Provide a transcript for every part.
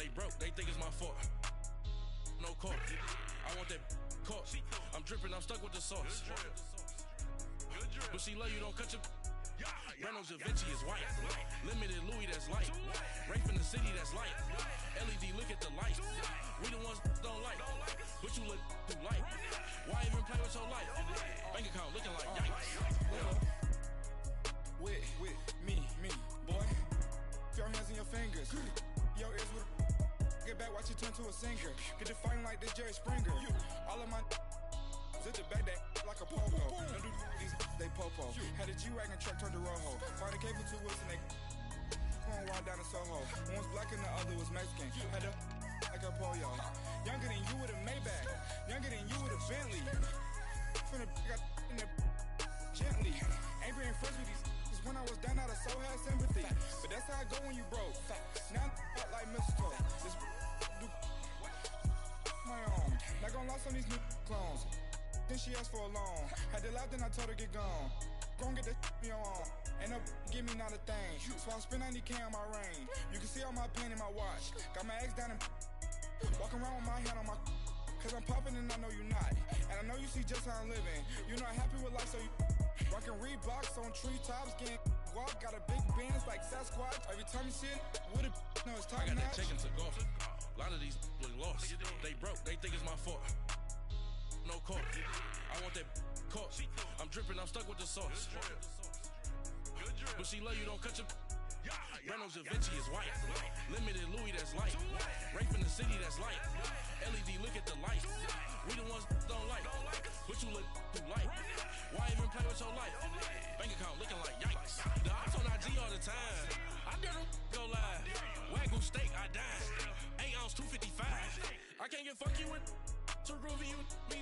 They broke, they think it's my fault. No court. I want that court. I'm dripping, I'm stuck with the sauce. But she love you, don't cut your. Reynolds Da Vinci is white. Limited Louis, that's light. Rape in the city, that's light. LED, look at the light. We the ones don't like. But you look too light. Why even play with your life? Bank account looking like yikes. With me, boy. Your hands and your fingers. Your ears with get back, watch you turn to a singer. Get to fighting like this Jerry Springer. All of my zip the back that like a popo. Don't do these, they popo. Had a G-Wagon truck turned to Rojo. Find a cable 2 wheels and they going wild down in Soho. One was black and the other was Mexican. Had a like a pollo. Younger than you with a Maybach. Younger than you with a Bentley. From the got in the gently. Ain't being friends with these. When I was down, I so had sympathy. But that's how I go when you broke. Now I'm like mistletoe. This do my own. Not gonna lost on these new clones. Then she asked for a loan. Had to laugh, then I told her get gone. Gon' get that me on. Ain't no give me not a thing. So I spend 90K on my range. You can see all my pain in my watch. Got my ex down and walking around with my hand on my. Cause I'm popping and I know you not. And I know you see just how I'm living. You're not happy with life, so you rockin' Reeboks on treetops, getting guap. Got a big Benz like Sasquatch. Every time you see it, with a no, it's top I got notch. that chicken to go. A lot of these was lost. They broke, they think it's my fault. No court. I want that court. I'm dripping, I'm stuck with the sauce. But she love you, don't cut your. Reynolds Da Vinci is white. Limited Louis, that's light. Rape in the city, that's light. LED, look at the light. We the ones don't like. But you look too light. Why even play with your life? Bank account looking like yikes. The ops on IG all the time. I dare them go live. Wagyu steak, I died. 8 ounce, 255. I can't get fuck you with too groovy you me.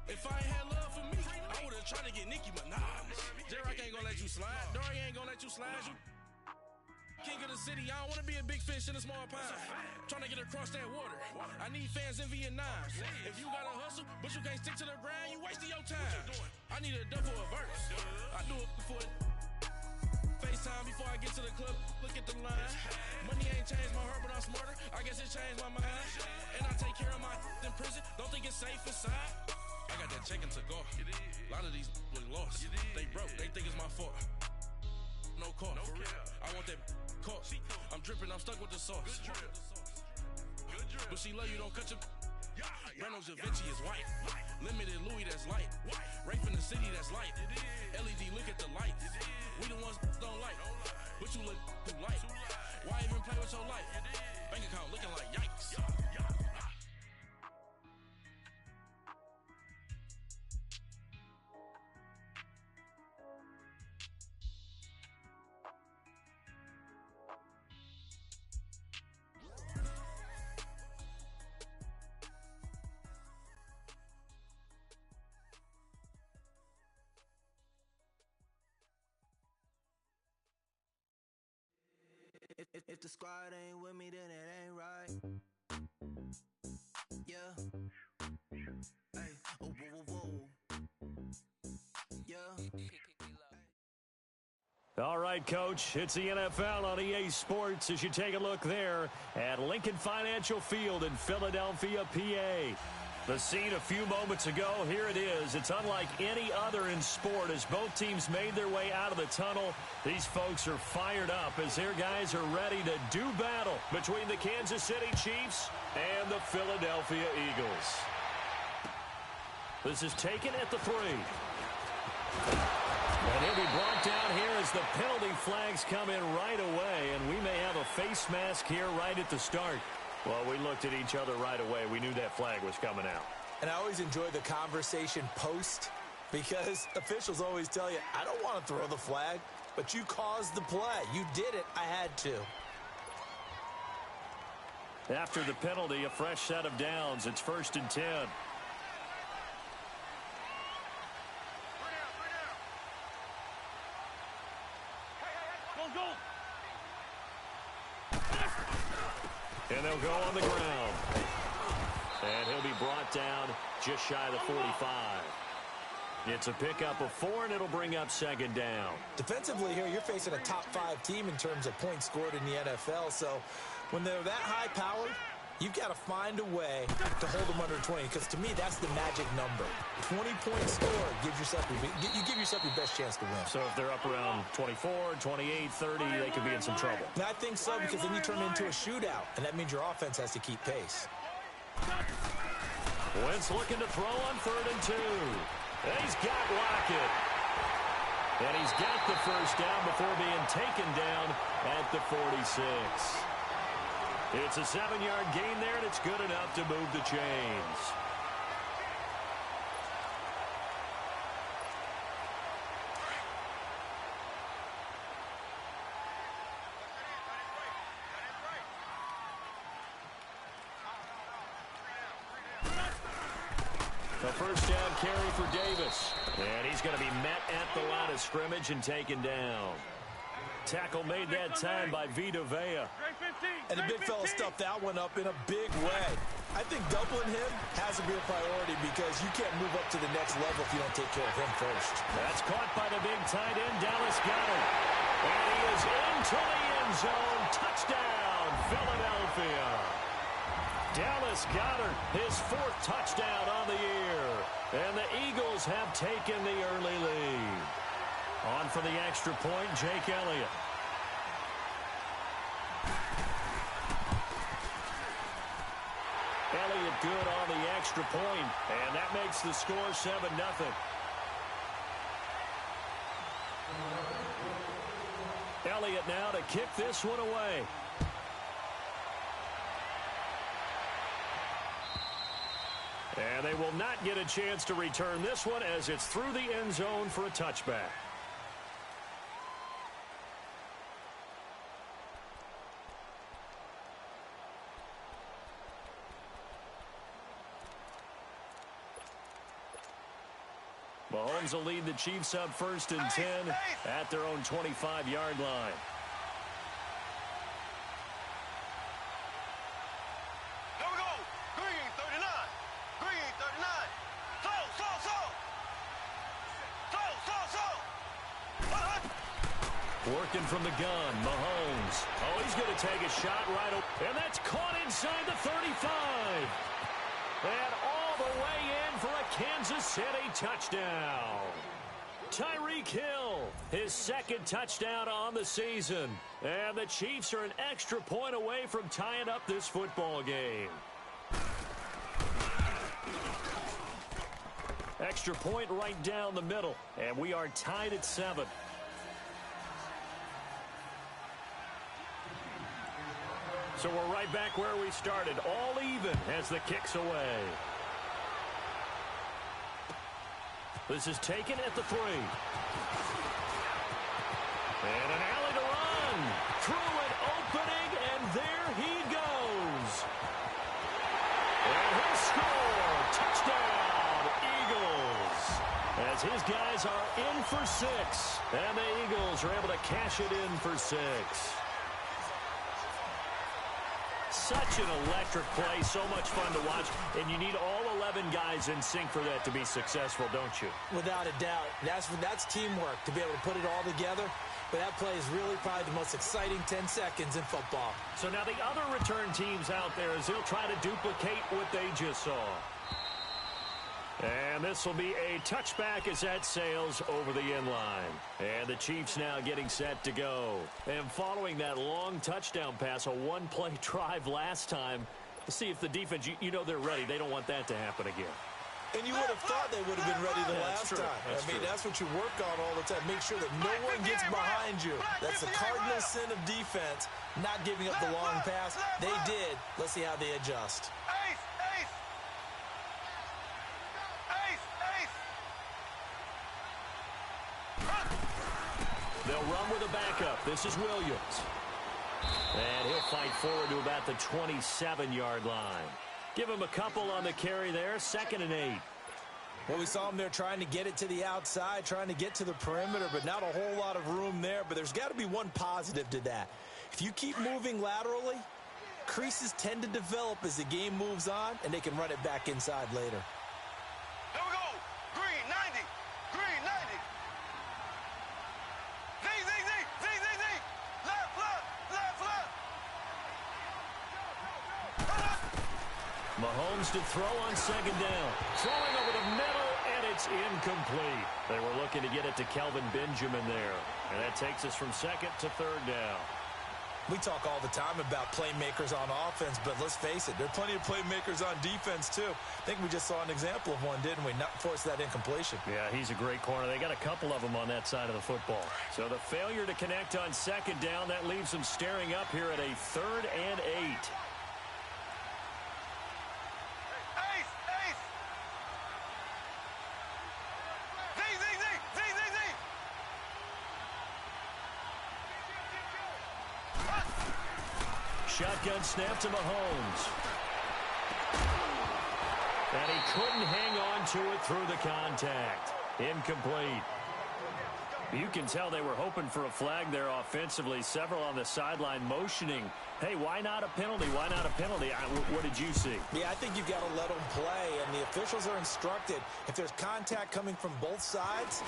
If I ain't had love for me, I would've tried to get Nicki Minaj. Derek ain't gonna let you slide. Dory ain't gonna let you slide. You king of the city, I don't wanna be a big fish in a small pond. Trying to get across that water. I need fans in Vietnam. If you gotta hustle, but you can't stick to the grind, you wasting your time. I need a double a verse. I do it for FaceTime before I get to the club. Look at the line. Money ain't changed my heart, but I'm smarter. I guess it changed my mind. And I take care of my in prison. Don't think it's safe inside. I got that chicken to go. A lot of these was lost. They broke, they think it's my fault. No court. I want that court. I'm dripping, I'm stuck with the sauce. But she love you, don't cut your. Reynolds Da Vinci is white. Limited Louis, that's light. Rape in the city, that's light. LED, look at the light. We the ones don't like. But you look too light. Why even play with your life? Bank account looking like yikes. If the squad ain't with me, then it ain't right. Yeah. Hey. Oh, whoa, whoa, whoa. Yeah. All right, Coach, it's the NFL on EA Sports as you take a look there at Lincoln Financial Field in Philadelphia, PA. The scene a few moments ago, here it is. It's unlike any other in sport as both teams made their way out of the tunnel. These folks are fired up as their guys are ready to do battle between the Kansas City Chiefs and the Philadelphia Eagles. This is taken at the 3. And he'll be brought down here as the penalty flags come in right away, and we may have a face mask here right at the start. Well, we looked at each other right away. We knew that flag was coming out. And I always enjoy the conversation post because officials always tell you, I don't want to throw the flag, but you caused the play. You did it. I had to. After the penalty, a fresh set of downs. It's 1st and 10. And they'll go on the ground. And he'll be brought down just shy of the 45. It's a pickup of 4, and it'll bring up second down. Defensively here, you're facing a top-5 team in terms of points scored in the NFL, so when they're that high-powered, you've got to find a way to hold them under 20, because to me, that's the magic number. 20-point score gives yourself you give yourself your best chance to win. So if they're up around 24, 28, 30, they could be in some trouble. And I think so, because then you turn it into a shootout, and that means your offense has to keep pace. Wentz looking to throw on 3rd and 2. He's got Lockett. And he's got the first down before being taken down at the 46. It's a 7-yard gain there, and it's good enough to move the chains. The first down carry for Davis. And he's going to be met at the line of scrimmage and taken down. Tackle made that time by Vita Vea. And the big fella stuffed that one up in a big way. I think doubling him has to be a priority because you can't move up to the next level if you don't take care of him first. That's caught by the big tight end, Dallas Goedert. And he is into the end zone. Touchdown, Philadelphia. Dallas Goedert, his 4th touchdown on the year. And the Eagles have taken the early lead. On for the extra point, Jake Elliott. Elliott good on the extra point, and that makes the score 7-0. Elliott now to kick this one away. And they will not get a chance to return this one as it's through the end zone for a touchback. Mahomes will lead the Chiefs up 1st and 10 at their own 25-yard line. Here we go. Green 39. Green 39. Working from the gun, Mahomes. Oh, he's going to take a shot right over. And that's caught inside the 35. And all the way in for a Kansas City touchdown. Tyreek Hill, his 2nd touchdown on the season. And the Chiefs are an extra point away from tying up this football game. Extra point right down the middle. And we are tied at 7. So we're right back where we started, all even as the kick's away. This is taken at the 3. And an alley to run. Through an opening, and there he goes. And he'll score. Touchdown, Eagles. As his guys are in for 6. And the Eagles are able to cash it in for 6. Such an electric play, so much fun to watch, and you need all 11 guys in sync for that to be successful, don't you? Without a doubt. That's teamwork, to be able to put it all together. But that play is really probably the most exciting 10 seconds in football. So now the other return teams out there, as they'll try to duplicate what they just saw. And this will be a touchback as that sails over the end line. And the Chiefs now getting set to go. And following that long touchdown pass, a 1-play drive last time, to see if the defense, you know they're ready. They don't want that to happen again. And you would have thought they would have been ready the last time. That's what you work on all the time. Make sure that no one gets behind you. That's the cardinal sin of defense, not giving up the long pass. They did. Let's see how they adjust. They'll run with a backup. This is Williams. And he'll fight forward to about the 27-yard line. Give him a couple on the carry there. 2nd and 8. Well, we saw him there trying to get it to the outside, trying to get to the perimeter, but not a whole lot of room there. But there's got to be one positive to that. If you keep moving laterally, creases tend to develop as the game moves on, and they can run it back inside later. Here we go. Green 90. Mahomes to throw on second down. Throwing over the middle, and it's incomplete. They were looking to get it to Kelvin Benjamin there. And that takes us from second to third down. We talk all the time about playmakers on offense, but let's face it, there are plenty of playmakers on defense, too. I think we just saw an example of one, didn't we? Not force that incompletion. Yeah, he's a great corner. They got a couple of them on that side of the football. So the failure to connect on second down, that leaves them staring up here at a 3rd and 8. Shotgun snap to Mahomes. And he couldn't hang on to it through the contact. Incomplete. You can tell they were hoping for a flag there offensively. Several on the sideline motioning. Hey, why not a penalty? Why not a penalty? What did you see? Yeah, I think you've got to let them play, and the officials are instructed. If there's contact coming from both sides,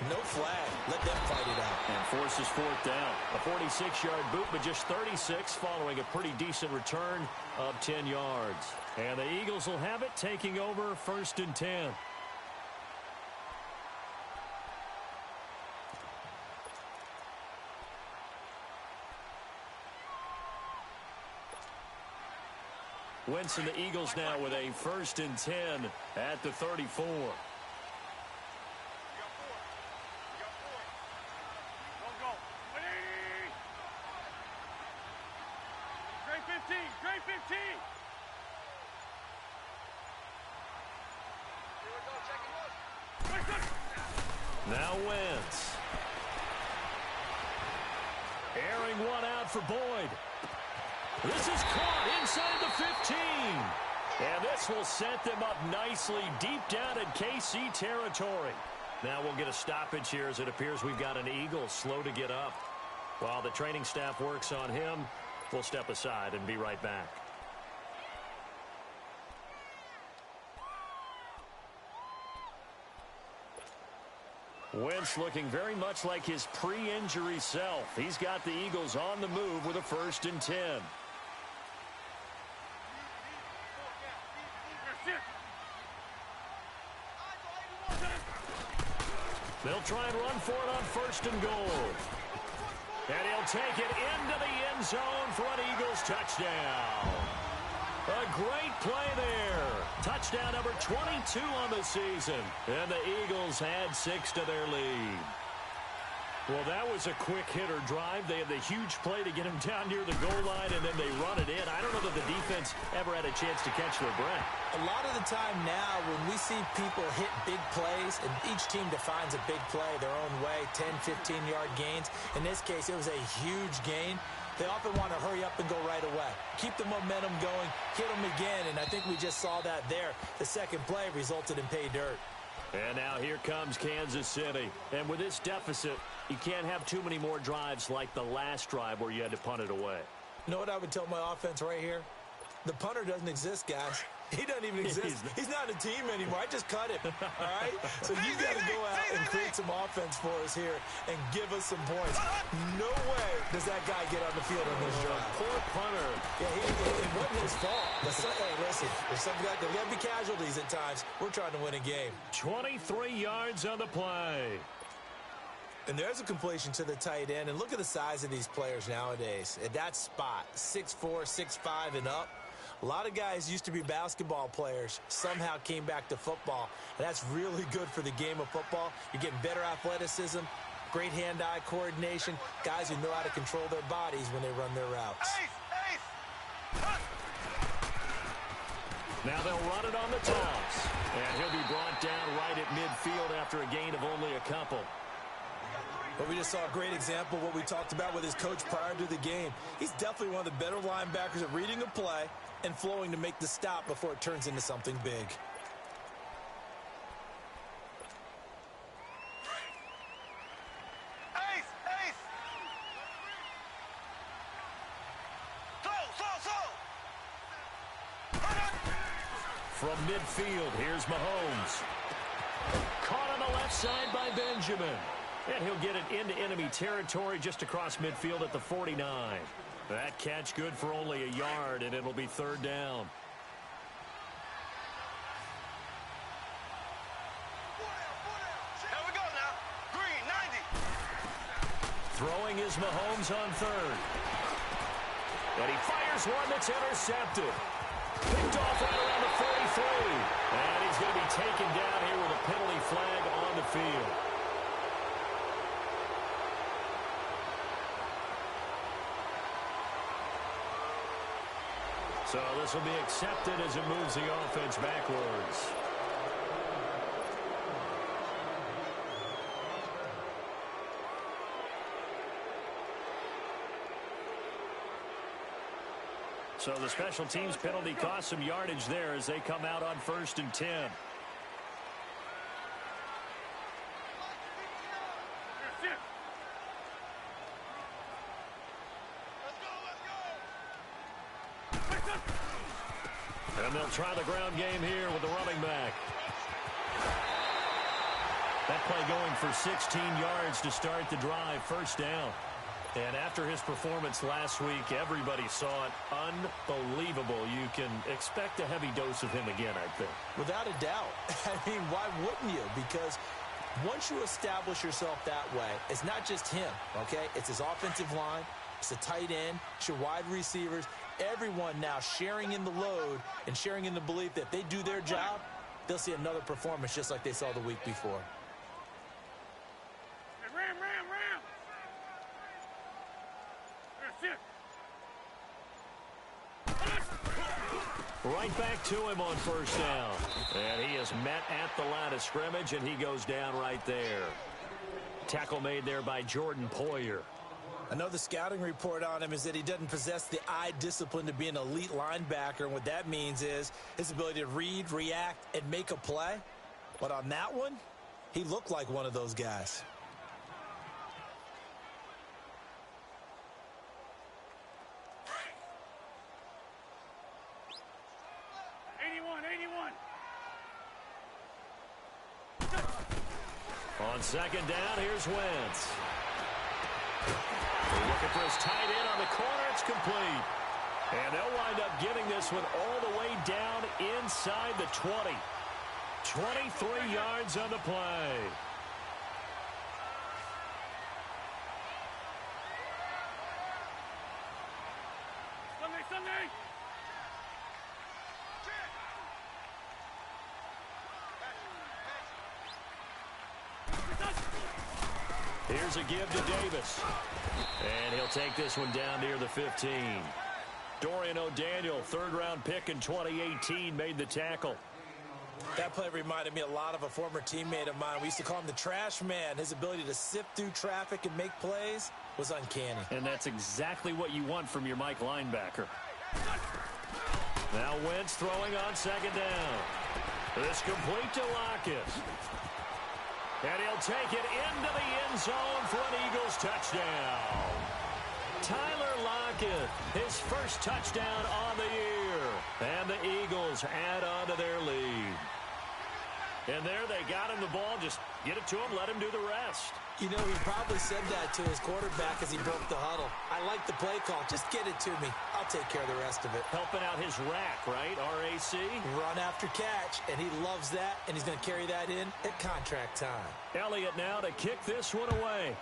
no flag. Let them fight it out. And forces 4th down. A 46-yard boot, but just 36 following a pretty decent return of 10 yards. And the Eagles will have it, taking over 1st and 10. Wentz and the Eagles now with a 1st and 10 at the 34. Now Wentz. Airing one out for Boyd. This is caught inside the 15. And this will set them up nicely deep down in KC territory. Now we'll get a stoppage here as it appears we've got an Eagle slow to get up. While the training staff works on him, we'll step aside and be right back. Wentz looking very much like his pre-injury self. He's got the Eagles on the move with a 1st and 10. They'll try and run for it on 1st and goal. And he'll take it into the end zone for an Eagles touchdown. A great play there. Touchdown number 22 on the season. And the Eagles had 6 to their lead. Well, that was a quick hitter drive. They had the huge play to get him down near the goal line, and then they run it in. I don't know that the defense ever had a chance to catch their breath. A lot of the time now, when we see people hit big plays, and each team defines a big play their own way, 10, 15-yard gains. In this case, it was a huge gain. They often want to hurry up and go right away. Keep the momentum going, hit them again, and I think we just saw that there. The second play resulted in pay dirt. And now here comes Kansas City. And with this deficit, you can't have too many more drives like the last drive where you had to punt it away. You know what I would tell my offense right here? The punter doesn't exist, guys. He doesn't even exist. He's not a team anymore. I just cut him, all right? So you got to go out and create some offense for us here and give us some points. No way does that guy get on the field on this drive. Poor punter. Yeah, it wasn't his fault. Hey, listen, there's got to be casualties at times. We're trying to win a game. 23 yards on the play. And there's a completion to the tight end. And look at the size of these players nowadays. At that spot, 6'4", 6'5", and up. A lot of guys used to be basketball players, somehow came back to football. And that's really good for the game of football. You're getting better athleticism, great hand-eye coordination, guys who know how to control their bodies when they run their routes. Now they'll run it on the toss. And he'll be brought down right at midfield after a gain of only a couple. But we just saw a great example of what we talked about with his coach prior to the game. He's definitely one of the better linebackers at reading a play and flowing to make the stop before it turns into something big. From midfield, here's Mahomes. Caught on the left side by Benjamin. And he'll get it into enemy territory just across midfield at the 49. That catch good for only a yard, and it'll be third down. Mahomes on third. And he fires one that's intercepted. Picked off right around the 43. And he's going to be taken down here with a penalty flag on the field. So this will be accepted as it moves the offense backwards. So the special teams penalty cost some yardage there as they come out on 1st and 10. And they'll try the ground game here with the running back. That play going for 16 yards to start the drive, 1st down. And after his performance last week, everybody saw it. Unbelievable. You can expect a heavy dose of him again, I think. Without a doubt. I mean, why wouldn't you? Because once you establish yourself that way, it's not just him, okay? It's his offensive line. It's the tight end. It's your wide receivers. Everyone now sharing in the load and sharing in the belief that if they do their job, they'll see another performance just like they saw the week before. Right back to him on 1st down. And he is met at the line of scrimmage, and he goes down right there. Tackle made there by Jordan Poyer. Another scouting report on him is that he doesn't possess the eye discipline to be an elite linebacker. And what that means is his ability to read, react, and make a play. But on that one, he looked like one of those guys. On 2nd down, here's Wentz. Looking for his tight end on the corner. It's complete. And they'll wind up getting this one all the way down inside the 20. 23 yards on the play. Sunday. Here's a give to Davis. And he'll take this one down near the 15. Dorian O'Daniel, 3rd-round pick in 2018, made the tackle. That play reminded me a lot of a former teammate of mine. We used to call him the trash man. His ability to sift through traffic and make plays was uncanny. And that's exactly what you want from your Mike linebacker. Now Wentz throwing on 2nd down. This complete to Lockett. And he'll take it into the end zone for an Eagles touchdown. Tyler Lockett, his first touchdown on the year. And the Eagles add on to their lead. And there they got him the ball. Just get it to him, let him do the rest. You know, he probably said that to his quarterback as he broke the huddle. I like the play call. Just get it to me. I'll take care of the rest of it. Helping out his rack, right? R-A-C? Run after catch, and he loves that, and he's going to carry that in at contract time. Elliott now to kick this one away.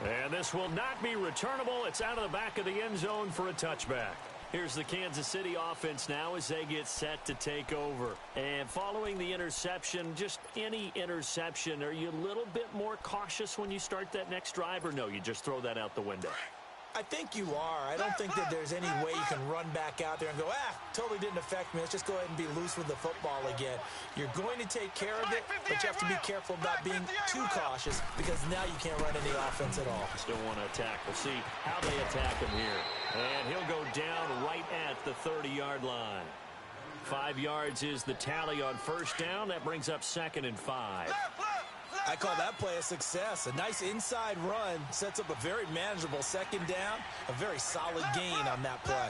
And this will not be returnable. It's out of the back of the end zone for a touchback. Here's the Kansas City offense now as they get set to take over. And following the interception, just any interception, are you a little bit more cautious when you start that next drive, or no, you just throw that out the window? I think you are. I don't think that there's any way you can run back out there and go, totally didn't affect me. Let's just go ahead and be loose with the football again. You're going to take care of it, but you have to be careful about being too cautious because now you can't run any offense at all. Still want to attack. We'll see how they attack him here. And he'll go down right at the 30-yard line. 5 yards is the tally on 1st down. That brings up 2nd and 5. I call that play a success. A nice inside run sets up a very manageable 2nd down. A very solid gain on that play.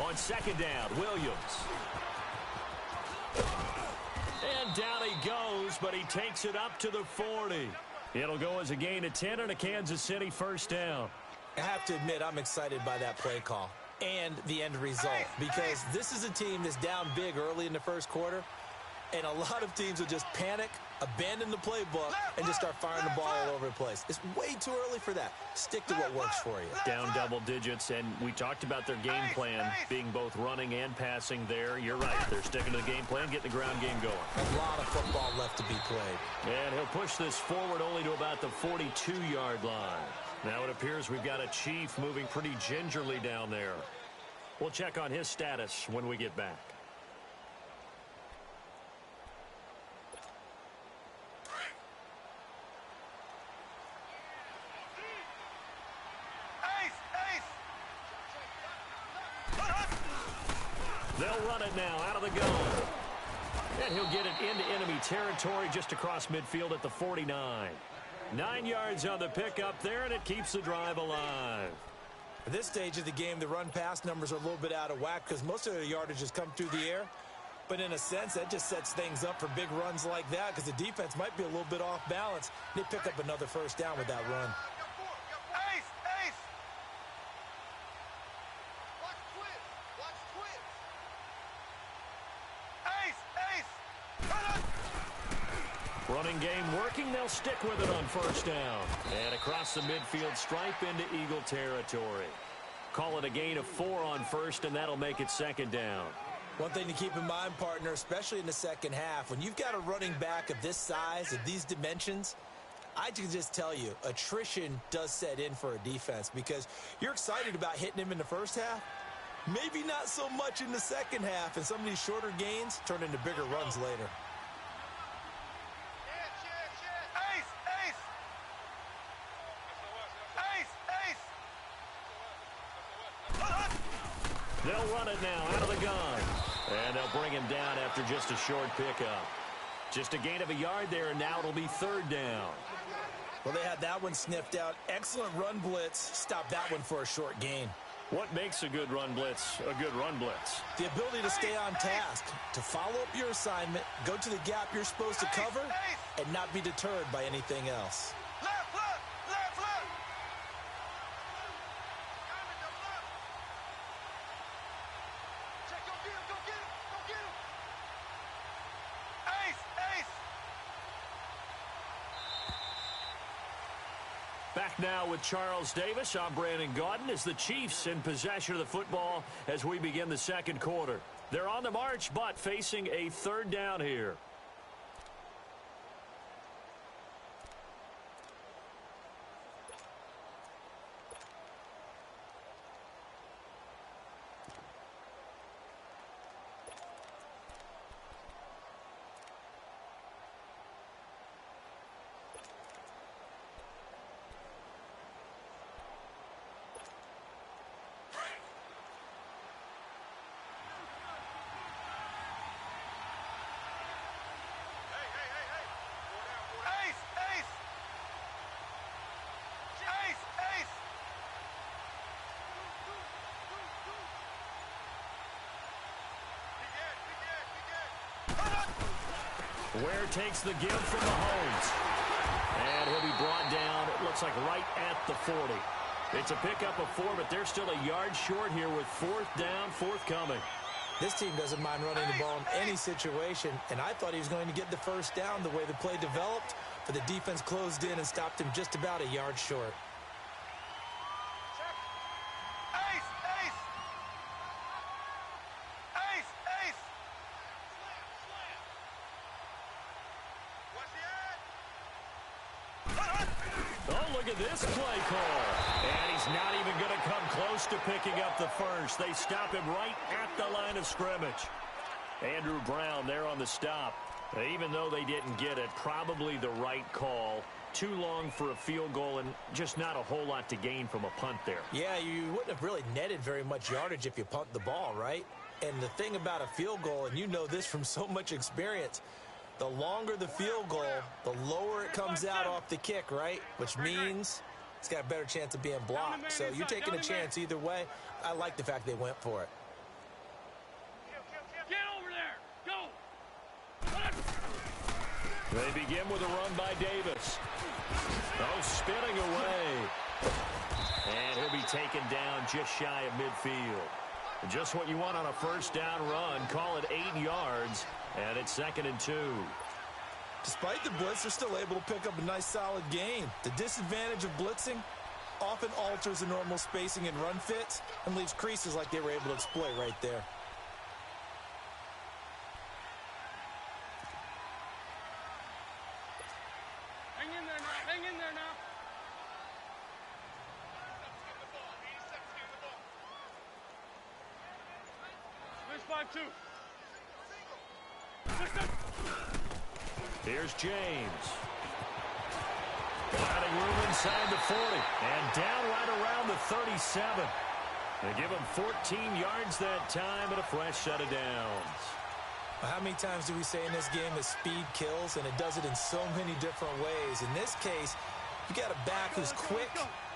On 2nd down, Williams. And down he goes, but he takes it up to the 40. It'll go as a gain of 10 and a Kansas City 1st down. I have to admit, I'm excited by that play call. and the end result, because this is a team that's down big early in the first quarter, and a lot of teams will just panic, abandon the playbook, and just start firing the ball all over the place. It's way too early for that. Stick to what works for you. Down double digits, and we talked about their game plan being both running and passing there. You're right. They're sticking to the game plan, getting the ground game going. A lot of football left to be played. And he'll push this forward only to about the 42-yard line. Now it appears we've got a Chief moving pretty gingerly down there. We'll check on his status when we get back. They'll run it now out of the gun. And he'll get it into enemy territory just across midfield at the 49. 9 yards on the pickup there, and it keeps the drive alive. At this stage of the game, the run-pass numbers are a little bit out of whack because most of the yardage has come through the air. But in a sense, that just sets things up for big runs like that because the defense might be a little bit off balance. They pick up another first down with that run. Running game working. They'll stick with it on first down. And across the midfield stripe into Eagle territory. Call it a gain of 4 on first, and that'll make it second down. One thing to keep in mind, partner, especially in the second half, when you've got a running back of this size, of these dimensions, I can just tell you, attrition does set in for a defense because you're excited about hitting him in the first half. Maybe not so much in the second half, and some of these shorter gains turn into bigger runs later. They'll run it now out of the gun. And they'll bring him down after just a short pickup. Just a gain of a yard there, and now it'll be third down. Well, they had that one sniffed out. Excellent run blitz. Stop that one for a short gain. What makes a good run blitz a good run blitz? The ability to stay on task, to follow up your assignment, go to the gap you're supposed to cover, and not be deterred by anything else. Back now with Charles Davis. I'm Brandon Gaudin as the Chiefs in possession of the football as we begin the second quarter. They're on the march, but facing a third down here. Ware takes the give from Mahomes. And he'll be brought down, it looks like right at the 40. It's a pickup of 4, but they're still a yard short here with fourth down, forthcoming. This team doesn't mind running the ball in any situation, and I thought he was going to get the first down the way the play developed, but the defense closed in and stopped him just about a yard short. This play call, and he's not even going to come close to picking up the first. They stop him right at the line of scrimmage. Andrew Brown there on the stop. Even though they didn't get it, probably the right call. Too long for a field goal and just not a whole lot to gain from a punt there. Yeah, you wouldn't have really netted very much yardage if you punt the ball, right? And the thing about a field goal, and you know this from so much experience, the longer the field goal, the lower it comes out off the kick, right? Which means it's got a better chance of being blocked. So you're taking a chance either way. I like the fact they went for it. Get over there. Go. They begin with a run by Davis. Oh, spinning away. And he'll be taken down just shy of midfield. And just what you want on a first down run. Call it 8 yards, and it's 2nd and 2. Despite the blitz, they're still able to pick up a nice solid gain. The disadvantage of blitzing often alters the normal spacing and run fits and leaves creases like they were able to exploit right there. Hang in there now. Hang in there now. Switch 5-2. Here's James. Finding room inside the 40. And down right around the 37. They give him 14 yards that time and a fresh set of downs. How many times do we say in this game that speed kills, and it does it in so many different ways? In this case, you got a back who's quick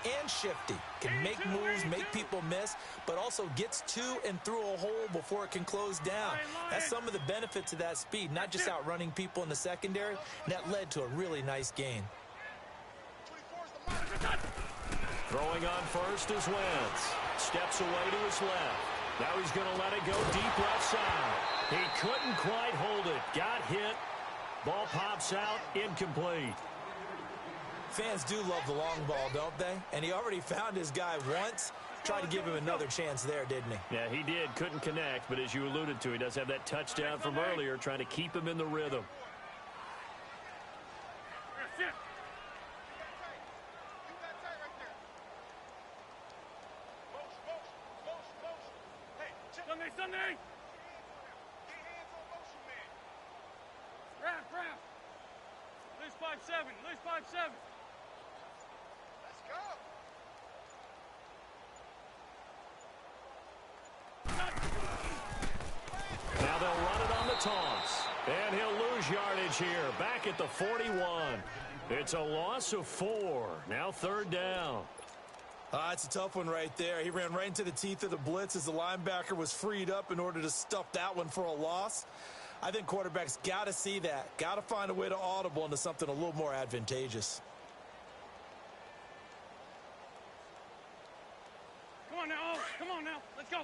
and shifty, can make moves, make people miss, but also gets to and through a hole before it can close down. That's some of the benefits of that speed, not just outrunning people in the secondary. And that led to a really nice gain. Throwing on first is Wentz. Steps away to his left. Now he's going to let it go deep left side. He couldn't quite hold it. Got hit. Ball pops out. Incomplete. Fans do love the long ball, don't they? And he already found his guy once. Tried to give him another chance there, didn't he? Yeah, he did. Couldn't connect, but as you alluded to, he does have that touchdown from earlier, trying to keep him in the rhythm. Sunday! Wrap! Lose 5-7. Lose 5-7. Let's go. Now they'll run it on the toss. And he'll lose yardage here. Back at the 41. It's a loss of 4. Now 3rd down. It's a tough one right there. He ran right into the teeth of the blitz as the linebacker was freed up in order to stuff that one for a loss. I think quarterbacks got to see that. Got to find a way to audible into something a little more advantageous. Come on now. Come on now. Let's go.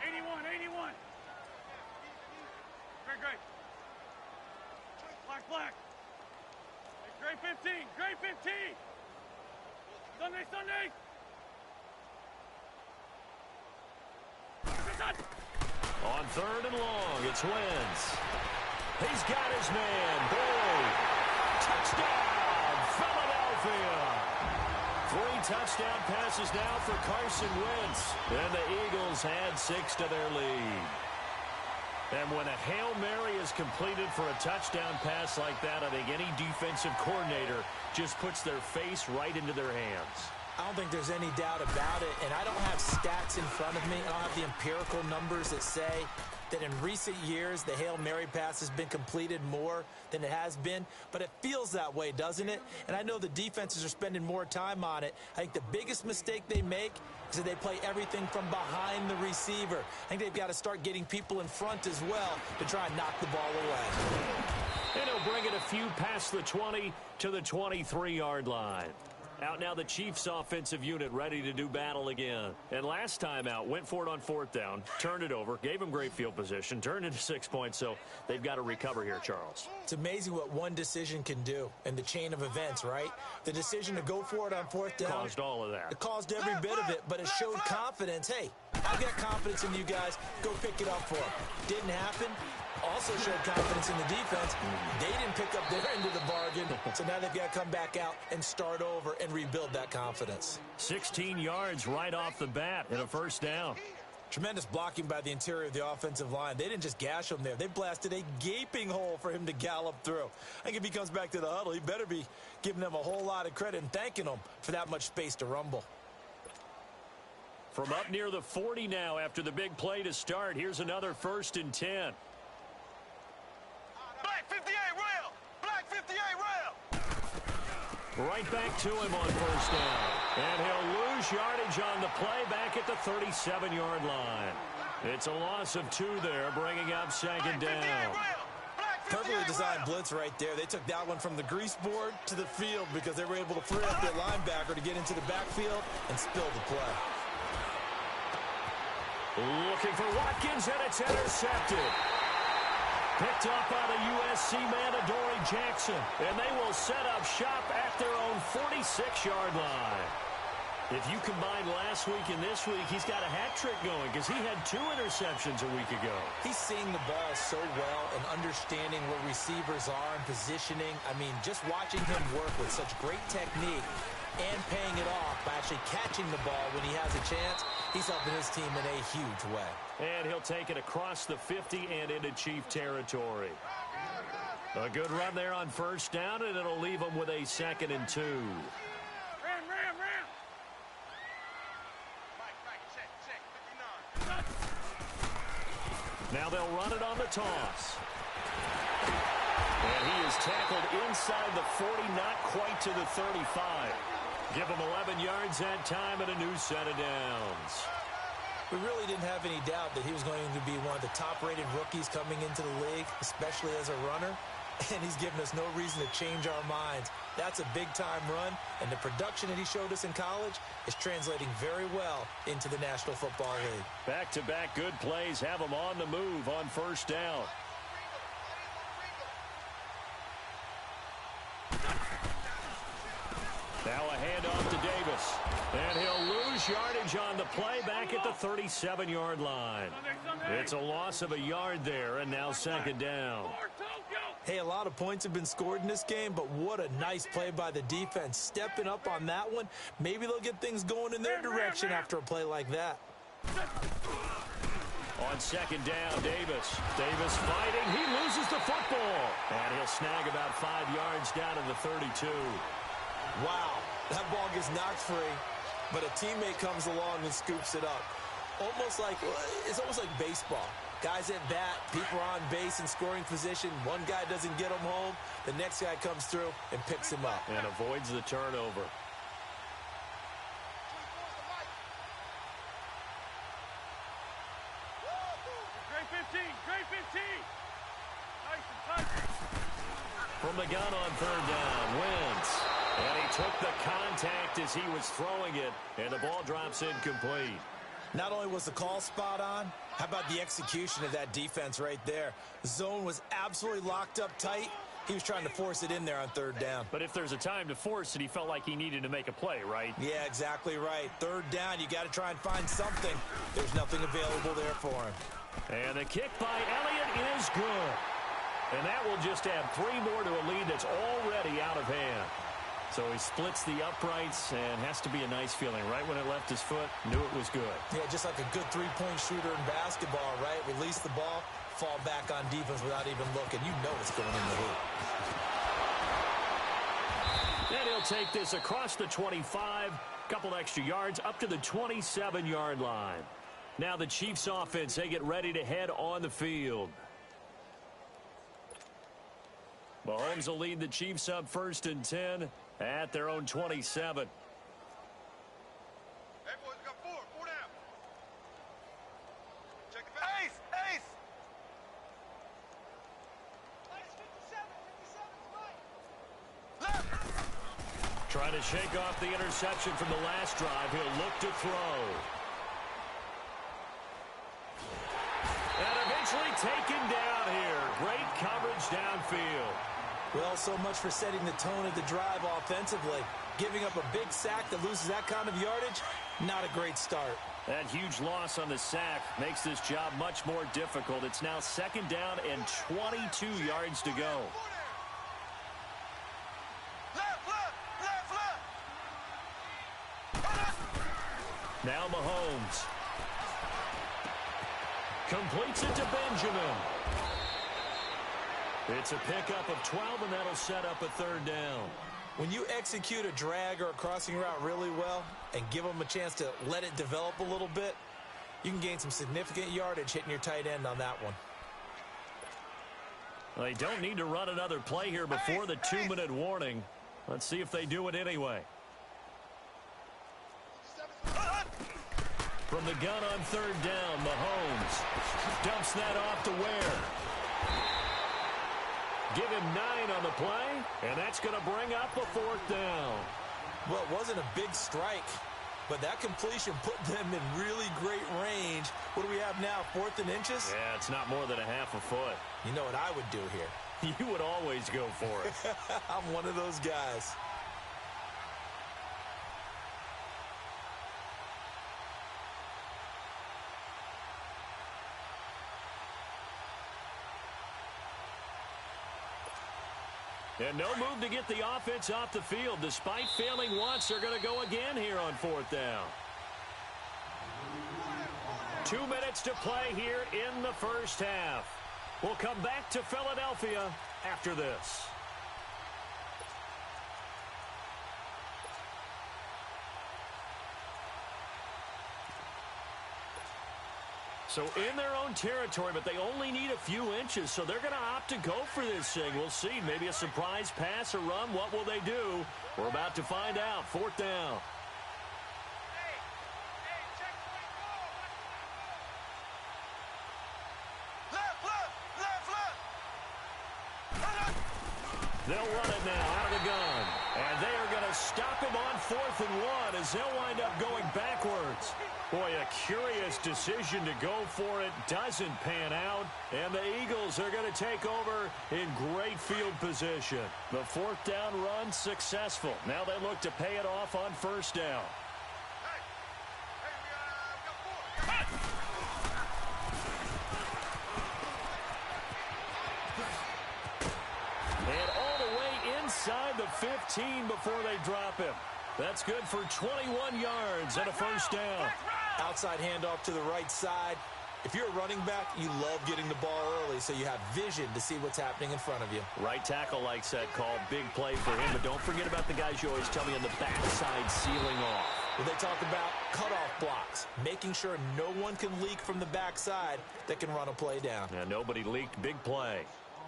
81. Great. Black. Great 15. Sunday. On 3rd and long, it's Wentz. He's got his man. Boyd. Touchdown, Philadelphia. 3 touchdown passes now for Carson Wentz. And the Eagles had 6 to their lead. And when a Hail Mary is completed for a touchdown pass like that, I think any defensive coordinator just puts their face right into their hands. I don't think there's any doubt about it, and I don't have stats in front of me. I don't have the empirical numbers that say that in recent years the Hail Mary pass has been completed more than it has been, but it feels that way, doesn't it? And I know the defenses are spending more time on it. I think the biggest mistake they make is that they play everything from behind the receiver. I think they've got to start getting people in front as well to try and knock the ball away. And he'll bring it a few past the 20 to the 23-yard line. Out now the Chiefs offensive unit ready to do battle again. And last time out, went for it on 4th down, turned it over, gave him great field position, turned into 6 points, so they've got to recover here, Charles. It's amazing what one decision can do in the chain of events, right? The decision to go for it on 4th down. Caused all of that. It caused every bit of it, but it showed confidence. Hey, I've got confidence in you guys. Go pick it up for them. Didn't happen. Also showed confidence in the defense. They didn't pick up their end of the bargain, so now they've got to come back out and start over and rebuild that confidence. 16 yards right off the bat and a 1st down. Tremendous blocking by the interior of the offensive line. They didn't just gash him there. They blasted a gaping hole for him to gallop through. I think if he comes back to the huddle, he better be giving them a whole lot of credit and thanking them for that much space to rumble. From up near the 40 now after the big play to start, here's another 1st and 10. Black 58 rail! Black 58 rail! Right back to him on 1st down. And he'll lose yardage on the play back at the 37-yard line. It's a loss of 2 there, bringing up 2nd down. Perfectly designed blitz right there. They took that one from the grease board to the field because they were able to free up their linebacker to get into the backfield and spill the play. Looking for Watkins, and it's intercepted. Picked up by the USC man, Adoree Jackson. And they will set up shop at their own 46-yard line. If you combine last week and this week, he's got a hat trick going because he had 2 interceptions a week ago. He's seeing the ball so well and understanding where receivers are and positioning. I mean, just watching him work with such great technique and paying it off by actually catching the ball when he has a chance, he's helping his team in a huge way. And he'll take it across the 50 and into Chief territory. A good run there on first down, and it'll leave them with a 2nd and 2. Now they'll run it on the toss. And he is tackled inside the 40, not quite to the 35. Give him 11 yards that time and a new set of downs. We really didn't have any doubt that he was going to be one of the top-rated rookies coming into the league, especially as a runner. And he's given us no reason to change our minds. That's a big-time run, and the production that he showed us in college is translating very well into the National Football League. Back-to-back good plays have him on the move on first down. Now a handoff to Davis. And he'll lose yardage on the play back at the 37-yard line. It's a loss of a yard there, and now 2nd down. Hey, a lot of points have been scored in this game, but what a nice play by the defense. Stepping up on that one, maybe they'll get things going in their direction after a play like that. On 2nd down, Davis. Davis fighting. He loses the football. And he'll snag about 5 yards down to the 32. Wow, that ball gets knocked free, but a teammate comes along and scoops it up. It's almost like baseball. Guys at bat, people are on base in scoring position. One guy doesn't get him home. The next guy comes through and picks him up. And avoids the turnover. Great 15, great 15. Nice and tight. From the gun on 3rd down, Wentz. And he took the contact as he was throwing it, and the ball drops incomplete. Not only was the call spot on, how about the execution of that defense right there? The zone was absolutely locked up tight. He was trying to force it in there on 3rd down. But if there's a time to force it, he felt like he needed to make a play, right? Yeah, exactly right. 3rd down, you got to try and find something. There's nothing available there for him. And the kick by Elliott is good. And that will just add 3 more to a lead that's already out of hand. So he splits the uprights and has to be a nice feeling. Right when it left his foot, knew it was good. Yeah, just like a good 3-point shooter in basketball, right? Release the ball, fall back on defense without even looking. You know it's going in the hoop. And he'll take this across the 25, couple extra yards, up to the 27-yard line. Now the Chiefs offense, they get ready to head on the field. Mahomes will lead the Chiefs up 1st and 10 at their own 27. Hey, boys, we got 4 down. Check the back. Ace! Left! Trying to shake off the interception from the last drive. He'll look to throw. And eventually taken down here. Great coverage downfield. Well, so much for setting the tone of the drive offensively. Giving up a big sack that loses that kind of yardage, not a great start. That huge loss on the sack makes this job much more difficult. It's now 2nd down and 22 yards to go. Now Mahomes. Completes it to Benjamin. It's a pickup of 12, and that'll set up a 3rd down. When you execute a drag or a crossing route really well and give them a chance to let it develop a little bit, you can gain some significant yardage hitting your tight end on that one. Well, they don't need to run another play here before the 2-minute warning. Let's see if they do it anyway. From the gun on 3rd down, Mahomes dumps that off to Ware. give him 9 on the play, and that's going to bring up a 4th down. Well, it wasn't a big strike, but that completion put them in really great range. What do we have now, 4th and inches? Yeah, it's not more than a half a foot. You know what I would do here? You would always go for it. I'm one of those guys. And no move to get the offense off the field. Despite failing once, they're going to go again here on 4th down. 2 minutes to play here in the first half. We'll come back to Philadelphia after this. So in their own territory, but they only need a few inches, so they're going to opt to go for this thing. We'll see. Maybe a surprise pass or run. What will they do? We're about to find out. 4th down. They'll run it now out of the gun. And they are going to stop him on 4th and 1 as they'll wind up going backwards. Boy, a curious decision to go for it. Doesn't pan out. And the Eagles are going to take over in great field position. The 4th down run successful. Now they look to pay it off on 1st down. And all the way inside the 15 before they drop him. That's good for 21 yards and a 1st down. Outside handoff to the right side. If you're a running back, you love getting the ball early so you have vision to see what's happening in front of you. Right tackle likes that call. Big play for him. But don't forget about the guys you always tell me on the backside sealing off. Well, they talk about cutoff blocks, making sure no one can leak from the backside that can run a play down. Yeah, nobody leaked. Big play.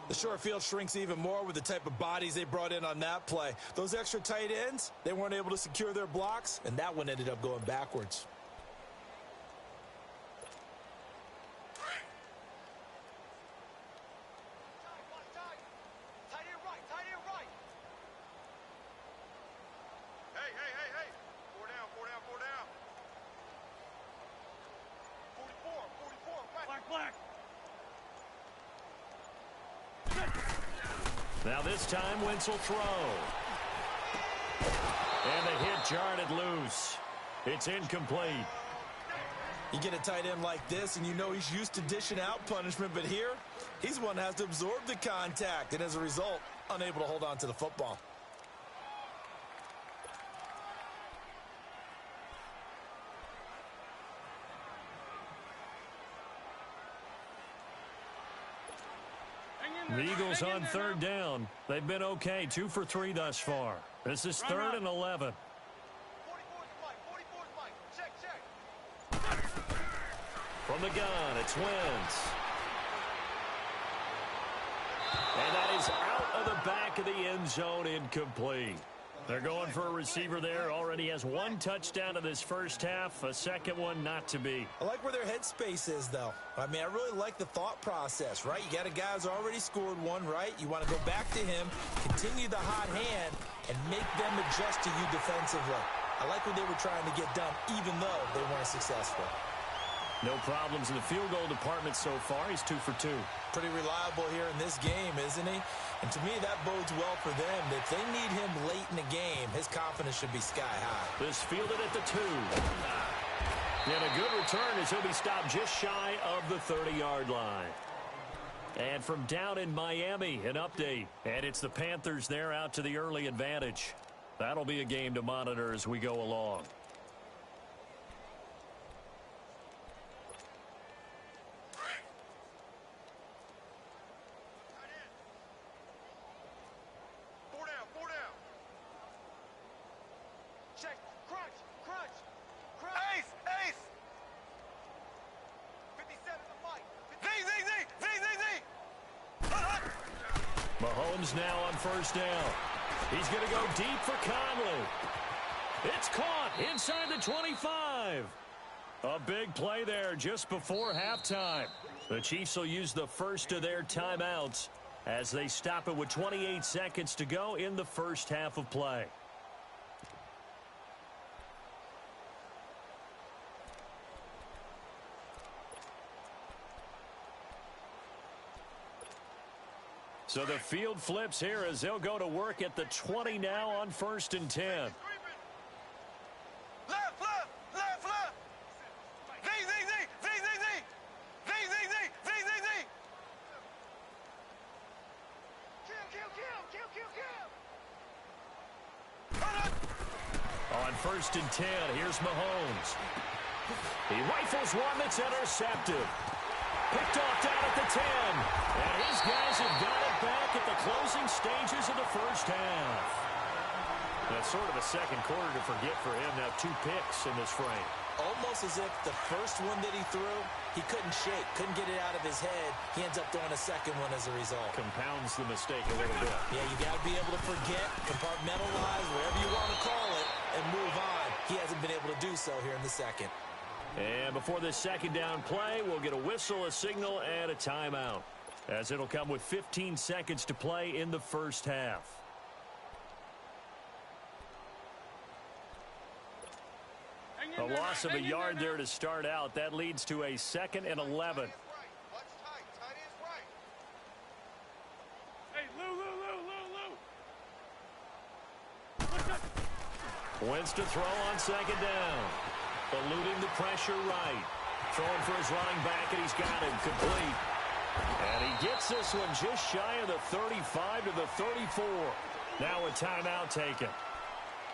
The short field shrinks even more with the type of bodies they brought in on that play. Those extra tight ends, they weren't able to secure their blocks, and that one ended up going backwards. Now this time, Wentz will throw. And the hit jarred it loose. It's incomplete. You get a tight end like this, and you know he's used to dishing out punishment, but here, he's one that has to absorb the contact, and as a result, unable to hold on to the football. The Eagles on 3rd down. They've been okay, 2 for 3 thus far. This is 3rd and 11. From the gun, it's Wentz. And that is out of the back of the end zone, incomplete. They're going for a receiver there. Already has 1 touchdown in this first half. A second one not to be. I like where their headspace is, though. I mean, I really like the thought process, right? You got a guy who's already scored 1, right? You want to go back to him, continue the hot hand, and make them adjust to you defensively. I like what they were trying to get done, even though they weren't successful. No problems in the field goal department so far. He's 2 for 2. Pretty reliable here in this game, isn't he? And to me, that bodes well for them. If they need him late in the game, his confidence should be sky high. This fielded at the 2. And a good return as he'll be stopped just shy of the 30-yard line. And from down in Miami, an update. And it's the Panthers there out to the early advantage. That'll be a game to monitor as we go along. Mahomes now on 1st down. He's going to go deep for Conley. It's caught inside the 25. A big play there just before halftime. The Chiefs will use the first of their timeouts. as they stop it with 28 seconds to go in the first half of play. So the field flips here as they'll go to work at the 20 now on 1st and 10. Left, left, left, left. Z, Z, Z, Z, Z, Z. Z, Z, Z, Z, Z, Z. On 1st and 10, here's Mahomes. He rifles one that's intercepted. Picked off down at the 10. And his guys have got it back at the closing stages of the first half. That's sort of a second quarter to forget for him. Now 2 picks in this frame. Almost as if the first one that he threw, he couldn't shake, couldn't get it out of his head. He ends up throwing a second one as a result. Compounds the mistake a little bit. Yeah, you got to be able to forget, compartmentalize, whatever you want to call it, and move on. He hasn't been able to do so here in the second. And before this second down play, we'll get a whistle, a signal, and a timeout, as it'll come with 15 seconds to play in the first half. A loss of a yard there to start out. That leads to a 2nd and 11. Hey, Lou. Wins to throw on 2nd down. Eluding the pressure right. Throwing for his running back, and he's got him complete. And he gets this one just shy of the 35 to the 34. Now a timeout taken.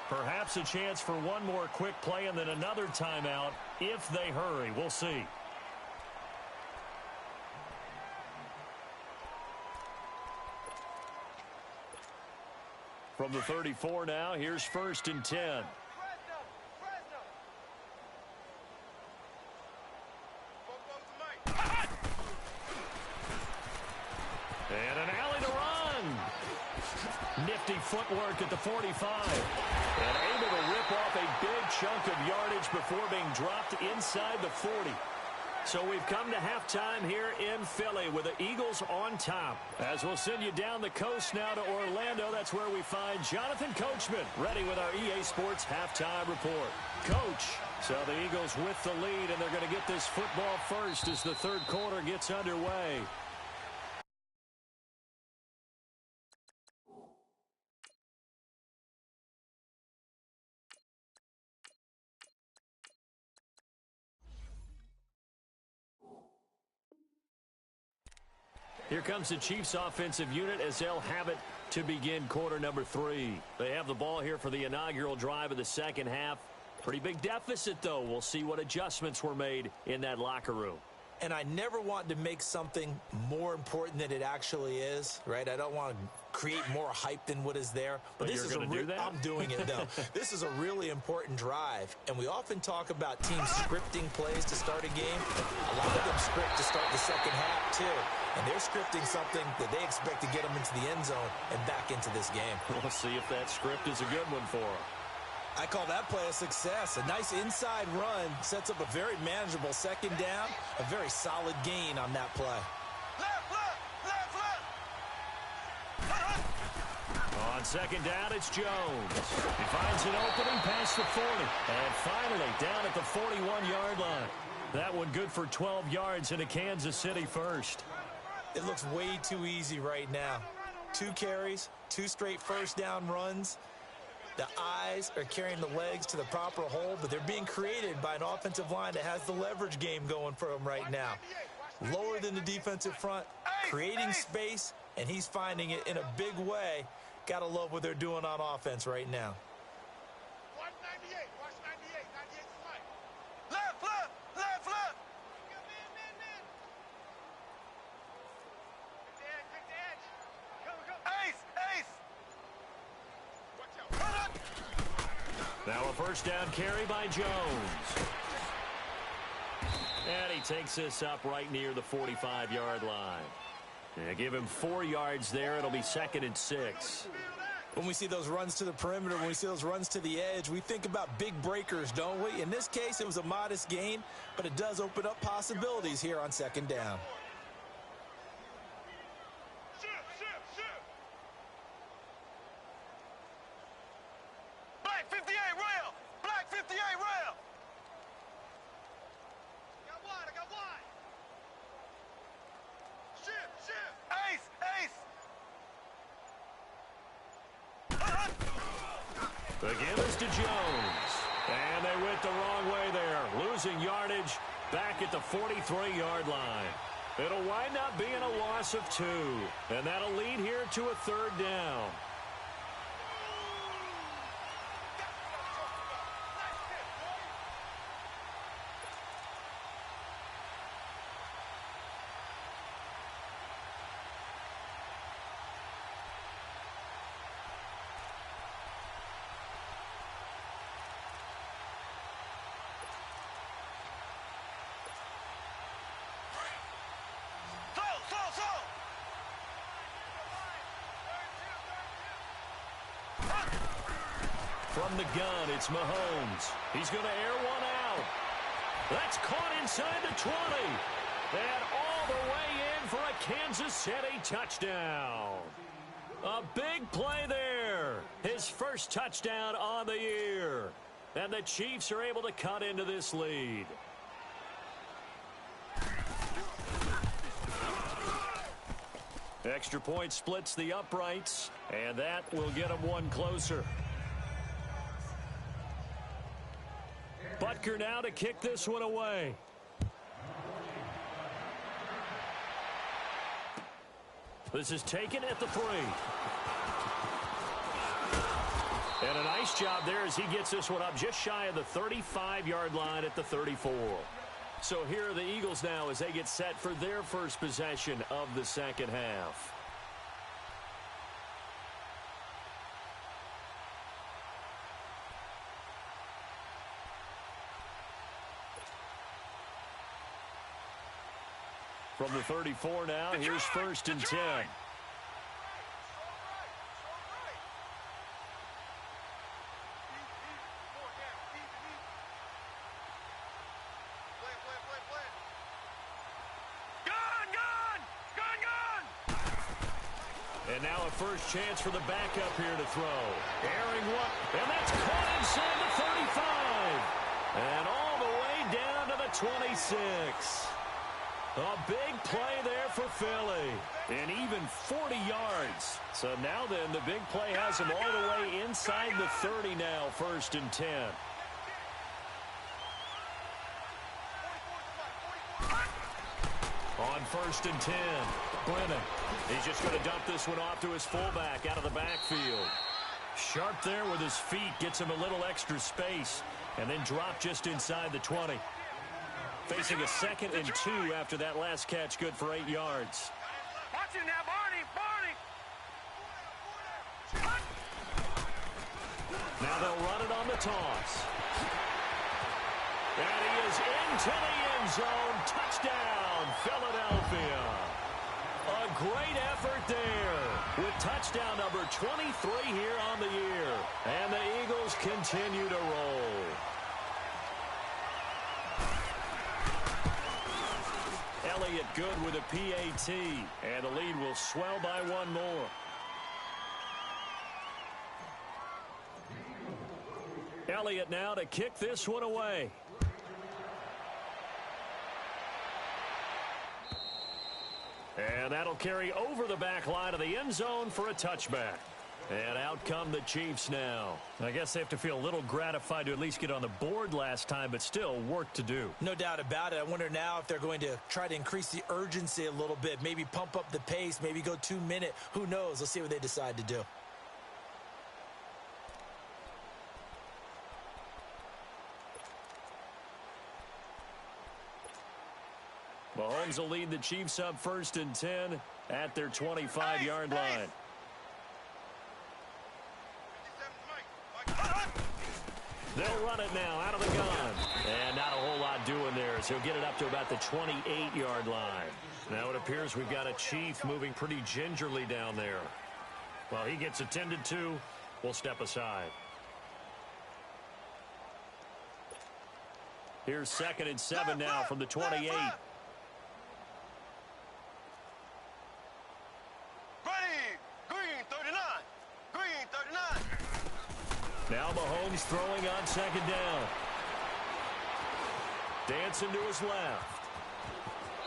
Perhaps a chance for one more quick play and then another timeout if they hurry. We'll see. From the 34 now, here's 1st and 10. And an alley to run. Nifty footwork at the 45. And able to rip off a big chunk of yardage before being dropped inside the 40. So we've come to halftime here in Philly with the Eagles on top. As we'll send you down the coast now to Orlando, that's where we find Jonathan Coachman ready with our EA Sports halftime report. Coach, so the Eagles with the lead, and they're going to get this football first as the third quarter gets underway. Here comes the Chiefs offensive unit as they'll have it to begin quarter number 3. They have the ball here for the inaugural drive of the second half. Pretty big deficit, though. We'll see what adjustments were made in that locker room. And I never want to make something more important than it actually is, right? I don't want to create more hype than what is there. But this is I'm doing it, though. This is a really important drive. And we often talk about teams scripting plays to start a game. A lot of them script to start the second half, too. And they're scripting something that they expect to get them into the end zone and back into this game. We'll see if that script is a good one for them. I call that play a success. A nice inside run sets up a very manageable second down. A very solid gain on that play. On second down, it's Jones. He finds an opening past the 40. And finally, down at the 41-yard line. That one good for 12 yards into Kansas City first. It looks way too easy right now. 2 carries, 2 straight first down runs. The eyes are carrying the legs to the proper hole, but they're being created by an offensive line that has the leverage game going for them right now. Lower than the defensive front, creating space, and he's finding it in a big way. Gotta love what they're doing on offense right now. Watch 98, watch 98, 98 flight. Left, left, left, left. Pick the edge. Go. Ace, ace. Now a first down carry by Jones. And he takes this up right near the 45-yard line. And give him 4 yards there. It'll be 2nd and 6. When we see those runs to the perimeter, when we see those runs to the edge, we think about big breakers, don't we? In this case, it was a modest gain, but it does open up possibilities here on second down. Again is to Jones. And they went the wrong way there. Losing yardage back at the 43-yard line. It'll wind up being a loss of 2. And that'll lead here to a 3rd down. From the gun, it's Mahomes. He's going to air one out. That's caught inside the 20. And all the way in for a Kansas City touchdown. A big play there. His first touchdown on the year. And the Chiefs are able to cut into this lead. Extra point splits the uprights, and that will get them one closer. Butker now to kick this one away. This is taken at the 3. And a nice job there as he gets this one up just shy of the 35-yard line at the 34. So here are the Eagles now as they get set for their first possession of the second half. From the 34 now, here's 1st and 10. And now a first chance for the backup here to throw. Airing one, and that's caught inside the 35. And all the way down to the 26. A big play there for Philly. And even 40 yards. So now then, the big play has him all the way inside the 30 now, 1st and 10. On 1st and 10, Brennan. He's just going to dump this one off to his fullback out of the backfield. Sharp there with his feet, gets him a little extra space, and then drop just inside the 20. Facing a 2nd and 2 after that last catch, good for 8 yards. Watch him now, Barney! Now they'll run it on the toss. And he is into the end zone. Touchdown, Philadelphia. A great effort there with touchdown number 23 here on the year. And the Eagles continue to roll. Elliott good with a PAT. And the lead will swell by one more. Elliott now to kick this one away. And that'll carry over the back line of the end zone for a touchback. And out come the Chiefs now. I guess they have to feel a little gratified to at least get on the board last time, but still work to do. No doubt about it. I wonder now if they're going to try to increase the urgency a little bit, maybe pump up the pace, maybe go 2-minute. Who knows? Let's see what they decide to do. Mahomes will lead the Chiefs up 1st and 10 at their 25-yard line. They'll run it now out of the gun. And not a whole lot doing there, so he'll get it up to about the 28-yard line. Now it appears we've got a Chief moving pretty gingerly down there. While he gets attended to, we'll step aside. Here's 2nd and 7 now from the 28. Now Mahomes throwing on 2nd down. Dancing to his left.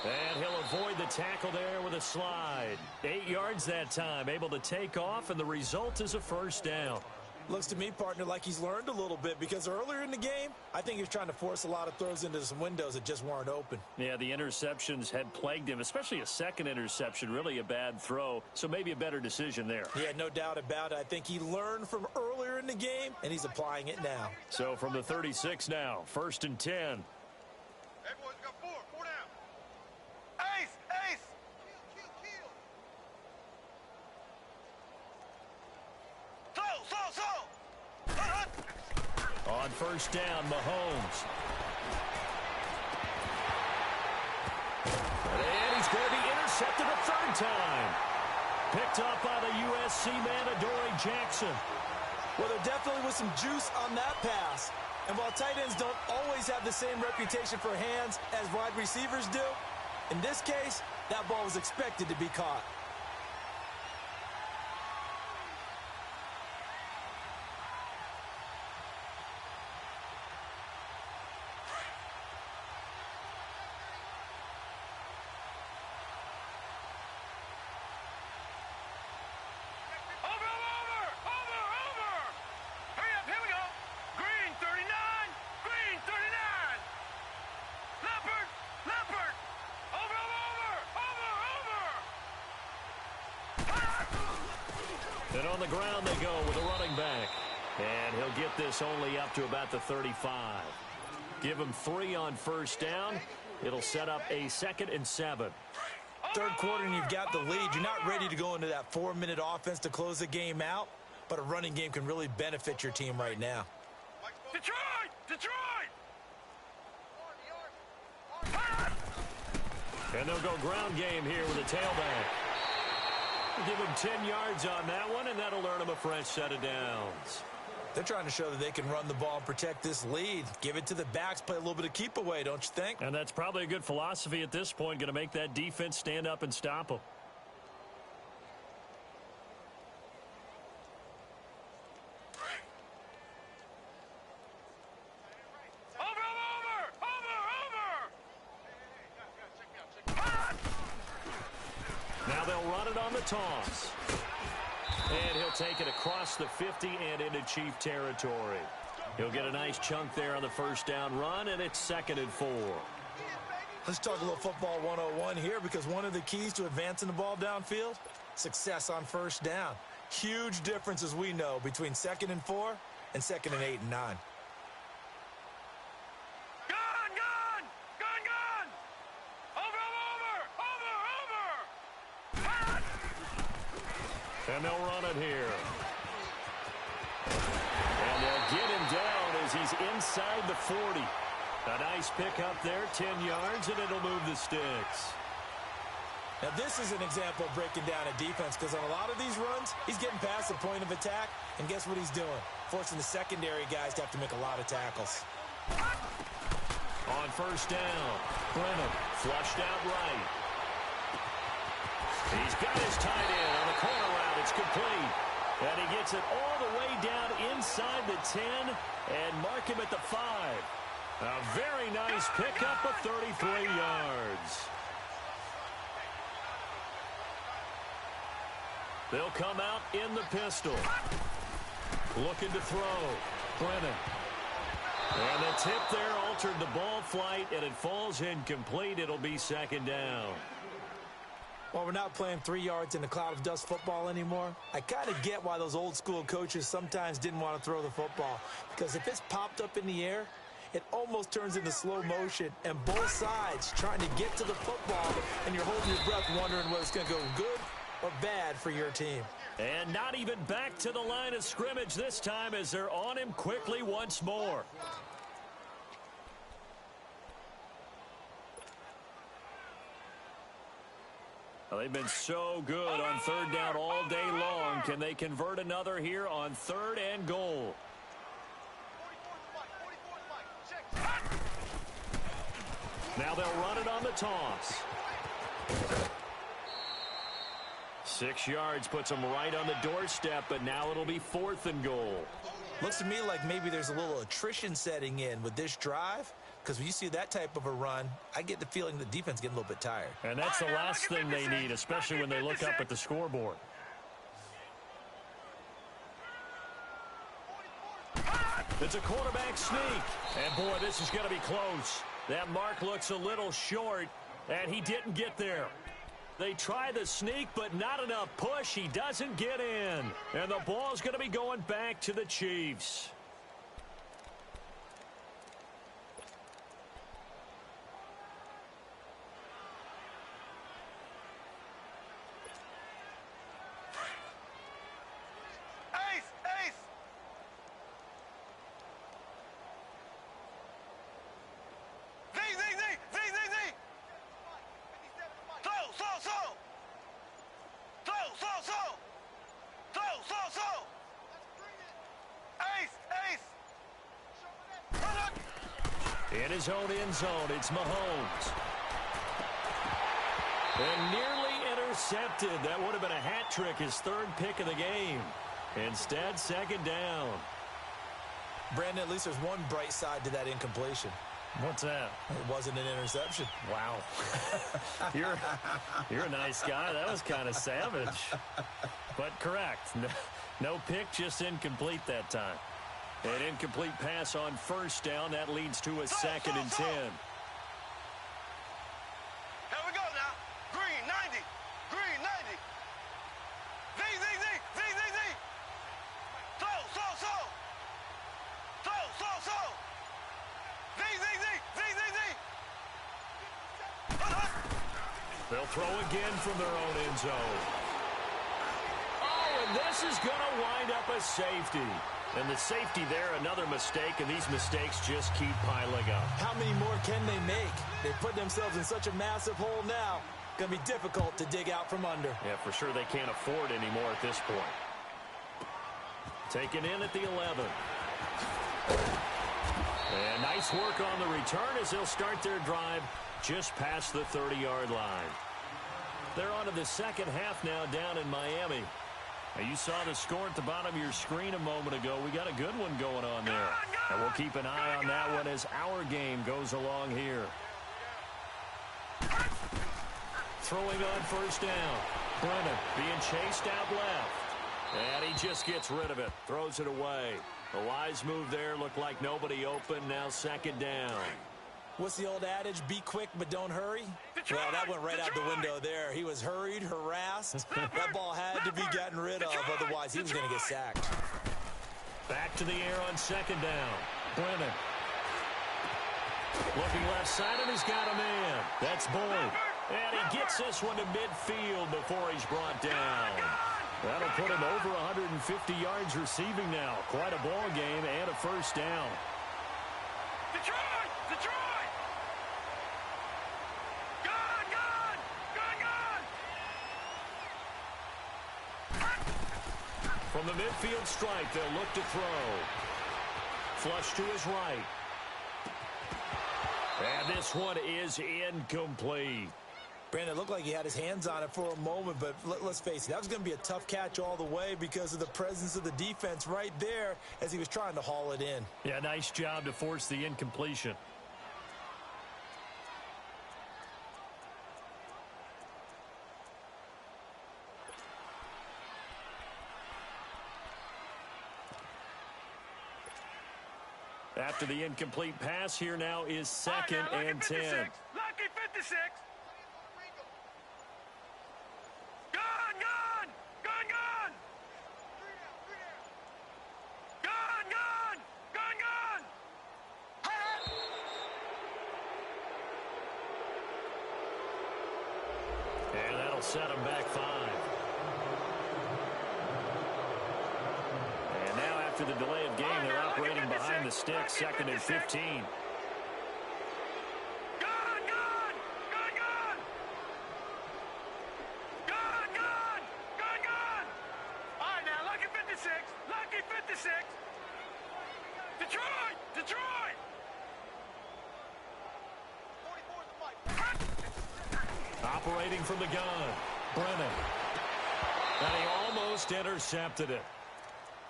And he'll avoid the tackle there with a slide. 8 yards that time, able to take off, and the result is a 1st down. Looks to me, partner, like he's learned a little bit because earlier in the game, I think he was trying to force a lot of throws into some windows that just weren't open. Yeah, the interceptions had plagued him, especially a second interception, really a bad throw, so maybe a better decision there. Yeah, no doubt about it. I think he learned from earlier in the game, and he's applying it now. So from the 36 now, 1st and 10. Hey, boys, we got four down. Ace, ace. Kill. Slow. On 1st down, Mahomes. And he's going to be intercepted a 3rd time. Picked up by the USC man, Adoree Jackson. Well, there definitely was some juice on that pass. And while tight ends don't always have the same reputation for hands as wide receivers do, in this case, that ball was expected to be caught. And on the ground they go with a running back. And he'll get this only up to about the 35. Give him 3 on 1st down. It'll set up a 2nd and 7. Third quarter and you've got the lead. You're not ready to go into that 4-minute offense to close the game out, but a running game can really benefit your team right now. Detroit! And they'll go ground game here with a tailback. Give him 10 yards on that one, and that'll earn him a fresh set of downs. They're trying to show that they can run the ball and protect this lead. Give it to the backs, play a little bit of keep away, don't you think? And that's probably a good philosophy at this point, going to make that defense stand up and stop them. Now they'll run it on the toss. And he'll take it across the 50 and into Chief territory. He'll get a nice chunk there on the 1st down run, and it's 2nd and 4. Let's talk a little football 101 here, because one of the keys to advancing the ball downfield, success on 1st down. Huge difference, as we know, between 2nd and 4 and 2nd and 8 and 9. And they'll run it here. And they'll get him down as he's inside the 40. A nice pickup there, 10 yards, and it'll move the sticks. Now, this is an example of breaking down a defense, because on a lot of these runs, he's getting past the point of attack, and guess what he's doing? Forcing the secondary guys to have to make a lot of tackles. On 1st down, Brennan flushed out right. He's got his tight end on the corner route. It's complete. And he gets it all the way down inside the 10 and mark him at the 5. A very nice pickup of 33 yards. They'll come out in the pistol. Looking to throw. Brennan. And the tip there altered the ball flight, and it falls incomplete. It'll be 2nd down. Well, we're not playing 3 yards in a cloud of dust football anymore. I kind of get why those old school coaches sometimes didn't want to throw the football, because if it's popped up in the air, it almost turns into slow motion, and both sides trying to get to the football, and you're holding your breath wondering whether it's going to go good or bad for your team. And not even back to the line of scrimmage this time, as they're on him quickly once more. Well, they've been so good on 3rd down all day long. Can they convert another here on 3rd and goal? Now they'll run it on the toss. 6 yards puts them right on the doorstep, but now it'll be 4th and goal. Looks to me like maybe there's a little attrition setting in with this drive, because when you see that type of a run, I get the feeling the defense getting a little bit tired. And that's the last thing they need, especially when they look up at the scoreboard. It's a quarterback sneak. And, boy, this is going to be close. That mark looks a little short, and he didn't get there. They try the sneak, but not enough push. He doesn't get in. And the ball's going to be going back to the Chiefs. In his own end zone, it's Mahomes. And nearly intercepted. That would have been a hat trick, his third pick of the game. Instead, second down. Brandon, at least there's one bright side to that incompletion. What's that? It wasn't an interception. Wow. You're a nice guy. That was kind of savage. But correct. No pick, just incomplete that time. An incomplete pass on first down. That leads to a second and 10. Here we go now. Green, 90. Green, 90. Z. They'll throw again from their own end zone. Oh, and this is going to wind up a safety. And the safety there, another mistake, and these mistakes just keep piling up. How many more can they make? They put themselves in such a massive hole now. Going to be difficult to dig out from under. Yeah, for sure they can't afford anymore at this point. Taken in at the 11. And nice work on the return as they'll start their drive just past the 30-yard line. They're on to the second half now down in Miami. Now, you saw the score at the bottom of your screen a moment ago. We got a good one going on there. And we'll keep an eye on that one as our game goes along here. Throwing on first down. Brennan being chased out left. And he just gets rid of it. Throws it away. A wise move there. Looked like nobody open. Now second down. What's the old adage? Be quick, but don't hurry? Well, that went right out the window there. He was hurried, harassed. That ball had to be gotten rid of, otherwise he was going to get sacked. Back to the air on second down. Brennan. Looking left side, and he's got a man. That's Boyd. And he gets this one to midfield before he's brought down. That'll put him over 150 yards receiving now. Quite a ball game and a first down. Detroit! From the midfield stripe, they'll look to throw. Flush to his right. And this one is incomplete. Brandon, it looked like he had his hands on it for a moment, but let's face it, that was going to be a tough catch all the way because of the presence of the defense right there as he was trying to haul it in. Yeah, nice job to force the incompletion. After the incomplete pass, here now is second and 10. Lucky 56. Gone! And that'll set him back 5. And now after the delay of game, they're operating behind the sticks, second and 15. All right, now, lucky 56. Detroit! Operating from the gun, Brennan. And he almost intercepted it.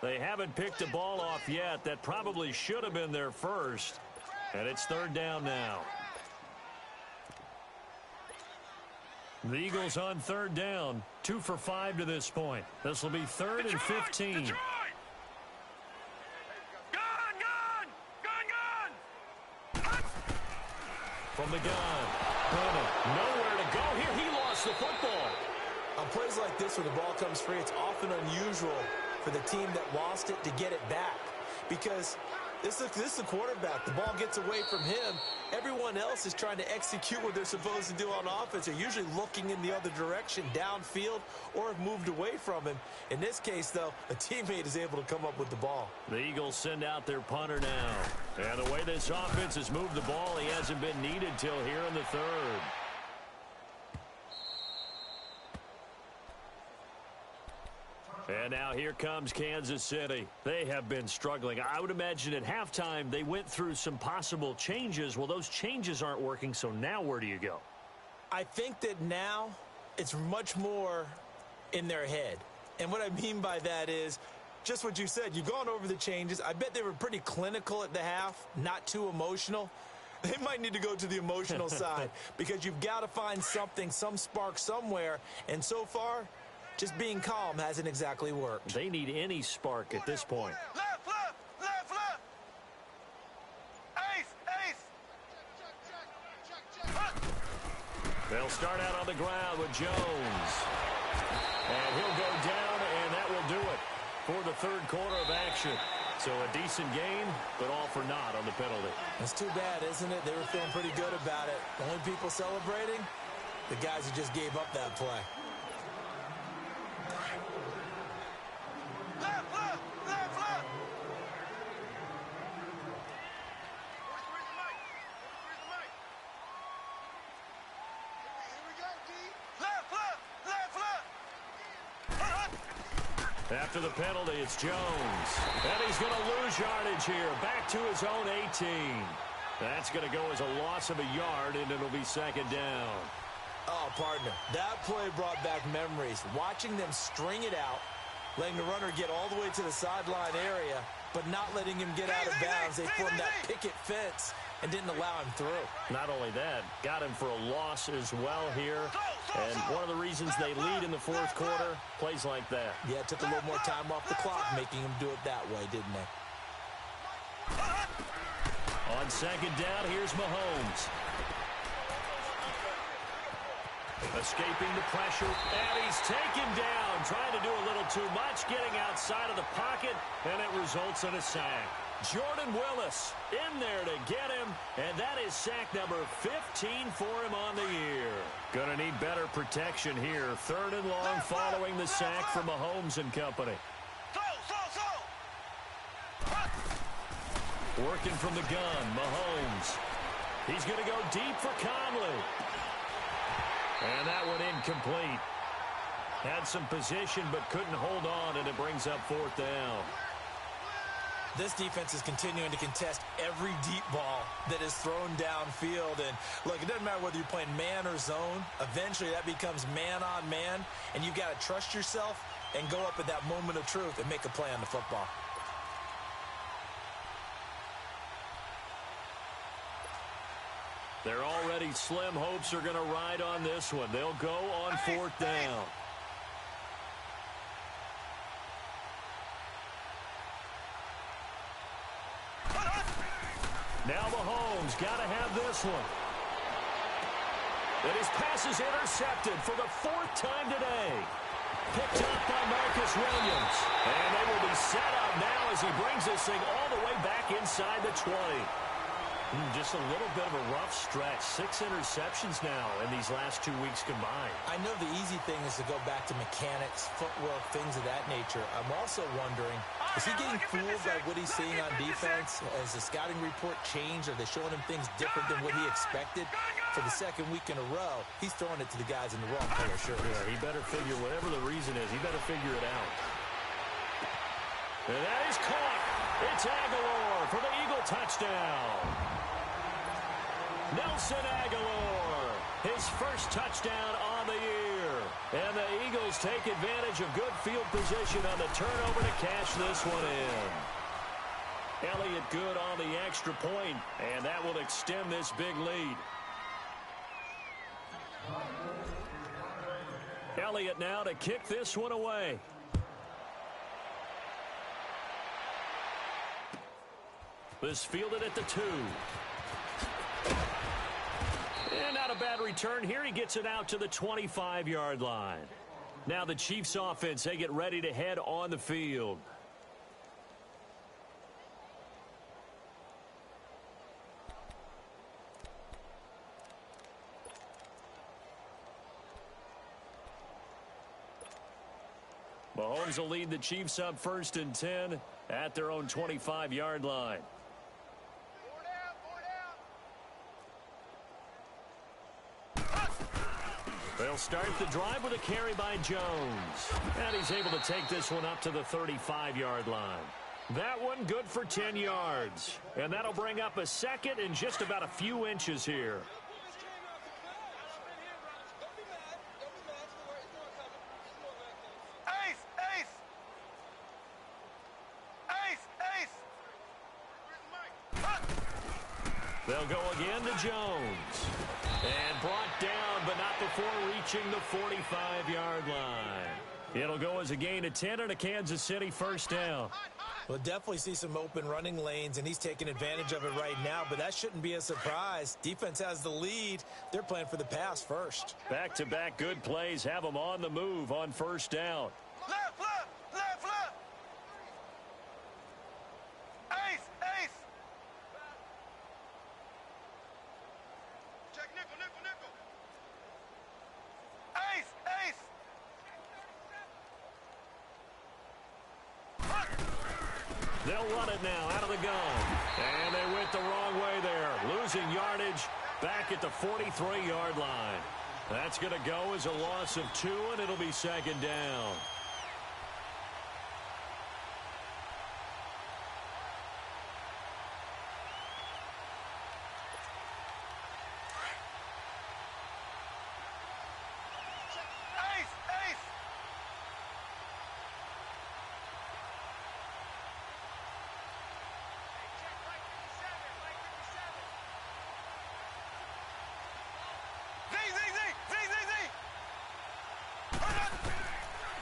They haven't picked the ball off yet. That probably should have been their first. And it's third down now. The Eagles on third down. 2 for 5 to this point. This will be third and 15. Detroit! the football. On plays like this where the ball comes free, it's often unusual for the team that lost it to get it back. Because this is the quarterback. The ball gets away from him. Everyone else is trying to execute what they're supposed to do on offense. They're usually looking in the other direction, downfield, or have moved away from him. In this case, though, a teammate is able to come up with the ball. The Eagles send out their punter now. And the way this offense has moved the ball, he hasn't been needed till here in the third. And now here comes Kansas City. They have been struggling. I would imagine at halftime they went through some possible changes. Well, those changes aren't working, so now where do you go? I think that now it's much more in their head. And what I mean by that is just what you said. You've gone over the changes. I bet they were pretty clinical at the half, not too emotional. They might need to go to the emotional side because you've got to find something, some spark somewhere. And so far, just being calm hasn't exactly worked. They need any spark at this point. Left, left, left, left. Ace, ace. They'll start out on the ground with Jones. And he'll go down, and that will do it for the third quarter of action. So a decent game, but all for naught on the penalty. That's too bad, isn't it? They were feeling pretty good about it. The only people celebrating, the guys who just gave up that play. Left, left, left, left. Where's the mic? Where's the mic? Here we go, D. Left, left, left, left. After the penalty, it's Jones. And he's going to lose yardage here. Back to his own 18. That's going to go as a loss of a yard, and it'll be second down. Oh, partner, that play brought back memories. Watching them string it out, letting the runner get all the way to the sideline area, but not letting him get out of bounds. They formed that picket fence and didn't allow him through. Not only that, got him for a loss as well here. And one of the reasons they lead in the fourth quarter, plays like that. Yeah, it took a little more time off the clock, making him do it that way, didn't they? On second down, here's Mahomes. Escaping the pressure, and he's taken down, trying to do a little too much, getting outside of the pocket, and it results in a sack. Jordan Willis in there to get him, and that is sack number 15 for him on the year. Gonna need better protection here. Third and long following the sack from Mahomes and company. Working from the gun, Mahomes. He's going to go deep for Conley. And that one incomplete. Had some position but couldn't hold on, and it brings up fourth down. This defense is continuing to contest every deep ball that is thrown downfield. And, look, it doesn't matter whether you're playing man or zone. Eventually, that becomes man on man, and you've got to trust yourself and go up at that moment of truth and make a play on the football. They're already slim hopes are going to ride on this one. They'll go on fourth down. Now Mahomes got to have this one. And his pass is intercepted for the fourth time today. Picked up by Marcus Williams. And they will be set up now as he brings this thing all the way back inside the 20. Just a little bit of a rough stretch. 6 interceptions now in these last 2 weeks combined. I know the easy thing is to go back to mechanics, footwork, things of that nature. I'm also wondering, is he getting fooled by what he's seeing on defense? Has the scouting report changed? Are they showing him things different than what he expected? For the second week in a row, he's throwing it to the guys in the wrong color shirt. Yeah, he better figure, whatever the reason is, he better figure it out. And that is caught. It's Aguilar for the Eagle touchdown. Nelson Aguilar, his first touchdown on the year. And the Eagles take advantage of good field position on the turnover to cash this one in. Elliott good on the extra point, and that will extend this big lead. Elliott now to kick this one away. This fielded at the 2. And out of a bad return here. He gets it out to the 25-yard line. Now the Chiefs offense, they get ready to head on the field. Mahomes will lead the Chiefs up 1st and 10 at their own 25-yard line. They'll start the drive with a carry by Jones. And he's able to take this one up to the 35-yard line. That one good for 10 yards. And that'll bring up a second and just about a few inches here. They'll go again to Jones. And brought down, but not before reaching the 45-yard line. It'll go as a gain of 10 and a Kansas City first down. We'll definitely see some open running lanes, and he's taking advantage of it right now, but that shouldn't be a surprise. Defense has the lead. They're playing for the pass first. Back-to-back good plays have them on the move on first down. Left, left, left, left. Ace, ace. Check nickel, nickel, nickel. Ace, ace. They'll run it now out of the gun. And they went the wrong way there. Losing yardage back at the 43-yard line. That's going to go as a loss of 2, and it'll be second down.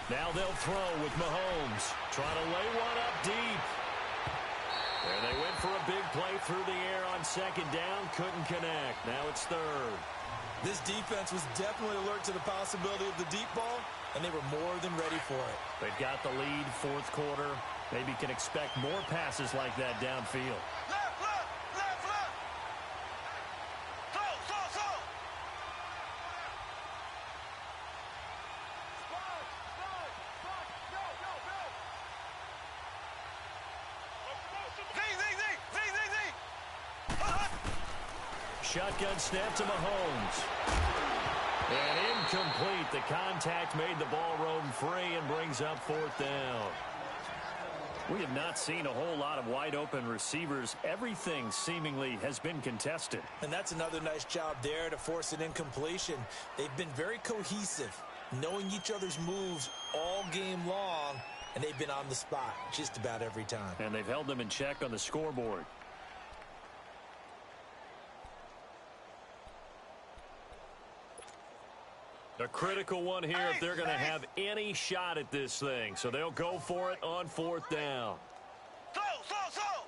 Now they'll throw with Mahomes. Trying to lay one up deep. And they went for a big play through the air on second down. Couldn't connect. Now it's third. This defense was definitely alert to the possibility of the deep ball, and they were more than ready for it. They've got the lead, fourth quarter. Maybe can expect more passes like that downfield. Left, left, left, left. Throw, throw, throw. Shotgun snap to Mahomes. And incomplete. The contact made the ball roam free and brings up fourth down. We have not seen a whole lot of wide open receivers. Everything seemingly has been contested. And that's another nice job there to force an incompletion. They've been very cohesive, knowing each other's moves all game long, and they've been on the spot just about every time. And they've held them in check on the scoreboard. A critical one here if they're going to have any shot at this thing. So they'll go for it on fourth down. Throw, throw, throw.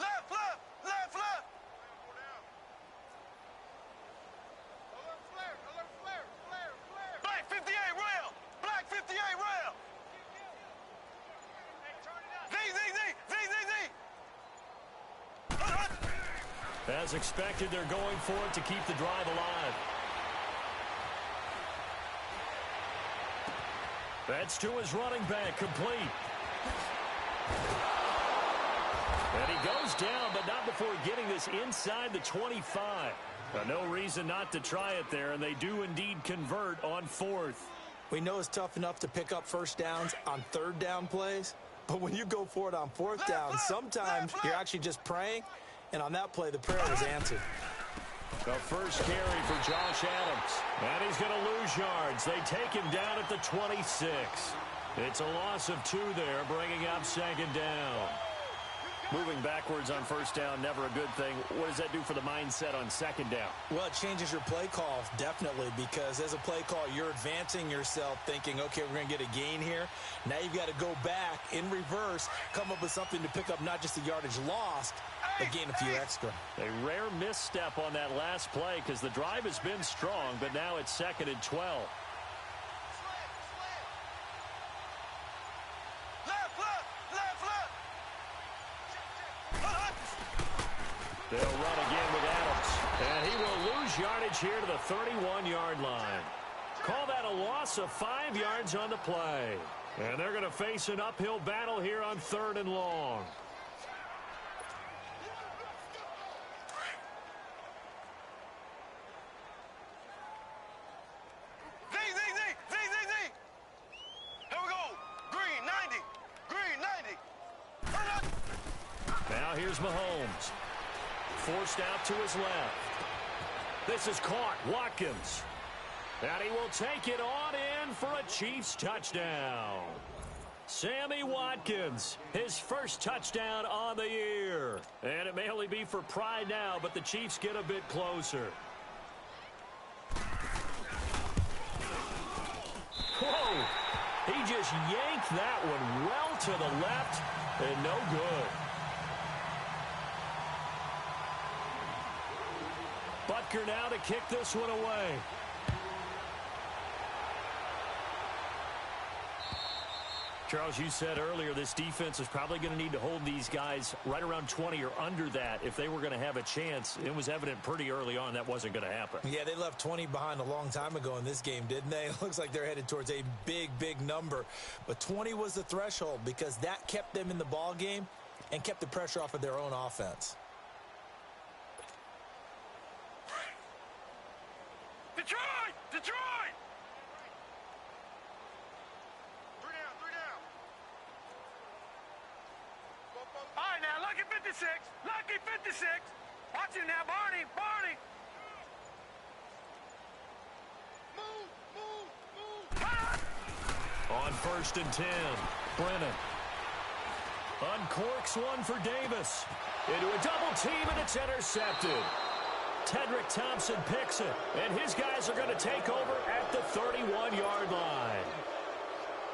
Left, left, left, left. Alert flare, alert flare, flare, flare. Black 58 rail. Black 58 rail. Z. As expected, they're going for it to keep the drive alive. That's to his running back, complete. And he goes down, but not before getting this inside the 25. No reason not to try it there, and they do indeed convert on fourth. We know it's tough enough to pick up first downs on third down plays, but when you go for it on fourth down, sometimes you're actually just praying, and on that play, the prayer was answered. The first carry for Josh Adams. And he's going to lose yards. They take him down at the 26. It's a loss of 2 there, bringing up second down. Moving backwards on first down, never a good thing. What does that do for the mindset on second down? Well, it changes your play call, definitely, because as a play call, you're advancing yourself thinking, okay, we're going to get a gain here. Now you've got to go back in reverse, come up with something to pick up not just the yardage lost, but gain a few extra. A rare misstep on that last play because the drive has been strong, but now it's 2nd and 12. They'll run again with Adams. And he will lose yardage here to the 31-yard line. Call that a loss of 5 yards on the play. And they're going to face an uphill battle here on 3rd and long. Here we go. Green 90. Green 90. Now here's Mahomes. Forced out to his left. This is caught. Watkins. And he will take it on in for a Chiefs touchdown. Sammy Watkins, his first touchdown on the year. And it may only be for pride now, but the Chiefs get a bit closer. Whoa! He just yanked that one well to the left and no good. Butker now to kick this one away. Charles, you said earlier this defense is probably going to need to hold these guys right around 20 or under that if they were going to have a chance. It was evident pretty early on that wasn't going to happen. Yeah, they left 20 behind a long time ago in this game, didn't they? It looks like they're headed towards a big, big number. But 20 was the threshold because that kept them in the ball game and kept the pressure off of their own offense. Detroit! Detroit! 3 down. All right, now, lucky 56. Lucky 56. Watch him now, Barney. Barney. Move. On 1st and 10, Brennan uncorks one for Davis. Into a double team, and it's intercepted. Tedrick Thompson picks it, and his guys are going to take over at the 31-yard line.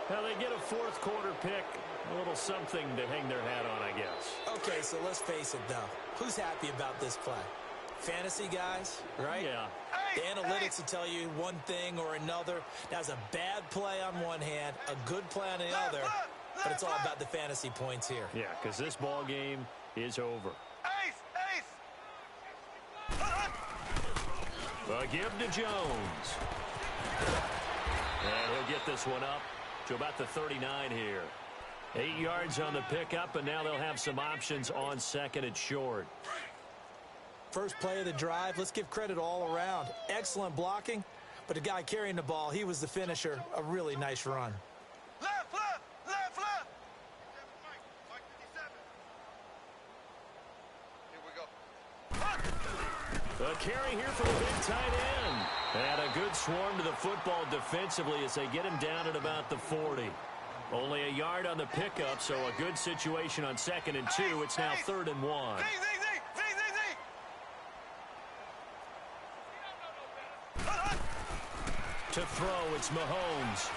Now they get a 4th quarter pick, a little something to hang their hat on, I guess. Okay, so let's face it, though. Who's happy about this play? Fantasy guys, right? Yeah. The analytics will tell you one thing or another. That's a bad play on one hand, a good play on the other, but it's all about the fantasy points here. Yeah, because this ball game is over. Ace! A give to Jones. And he'll get this one up to about the 39 here. 8 yards on the pickup, and now they'll have some options on 2nd and short. First play of the drive, let's give credit all around. Excellent blocking, but the guy carrying the ball, he was the finisher. A really nice run. Left! Mike 57. Here we go. A carry here for the big tight end. And a good swarm to the football defensively as they get him down at about the 40. Only a yard on the pickup, so a good situation on 2nd and 2. It's now 3rd and 1. To throw, it's Mahomes.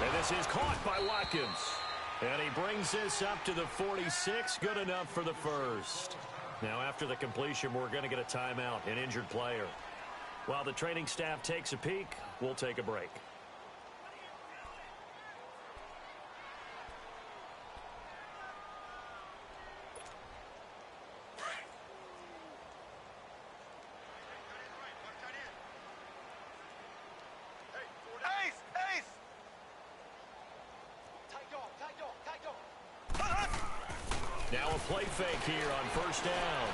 And this is caught by Watkins. And he brings this up to the 46. Good enough for the first. Now, after the completion, we're going to get a timeout, an injured player. While the training staff takes a peek, we'll take a break. Now a play fake here on 1st down.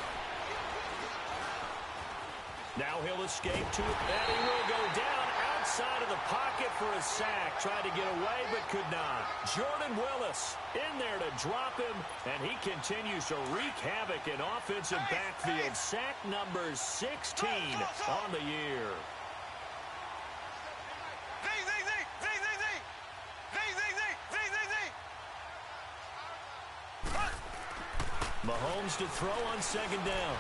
Now he'll escape to it, and he will go down outside of the pocket for a sack. Tried to get away, but could not. Jordan Willis in there to drop him, and he continues to wreak havoc in offensive backfield. Sack number 16 on the year. Mahomes to throw on 2nd down.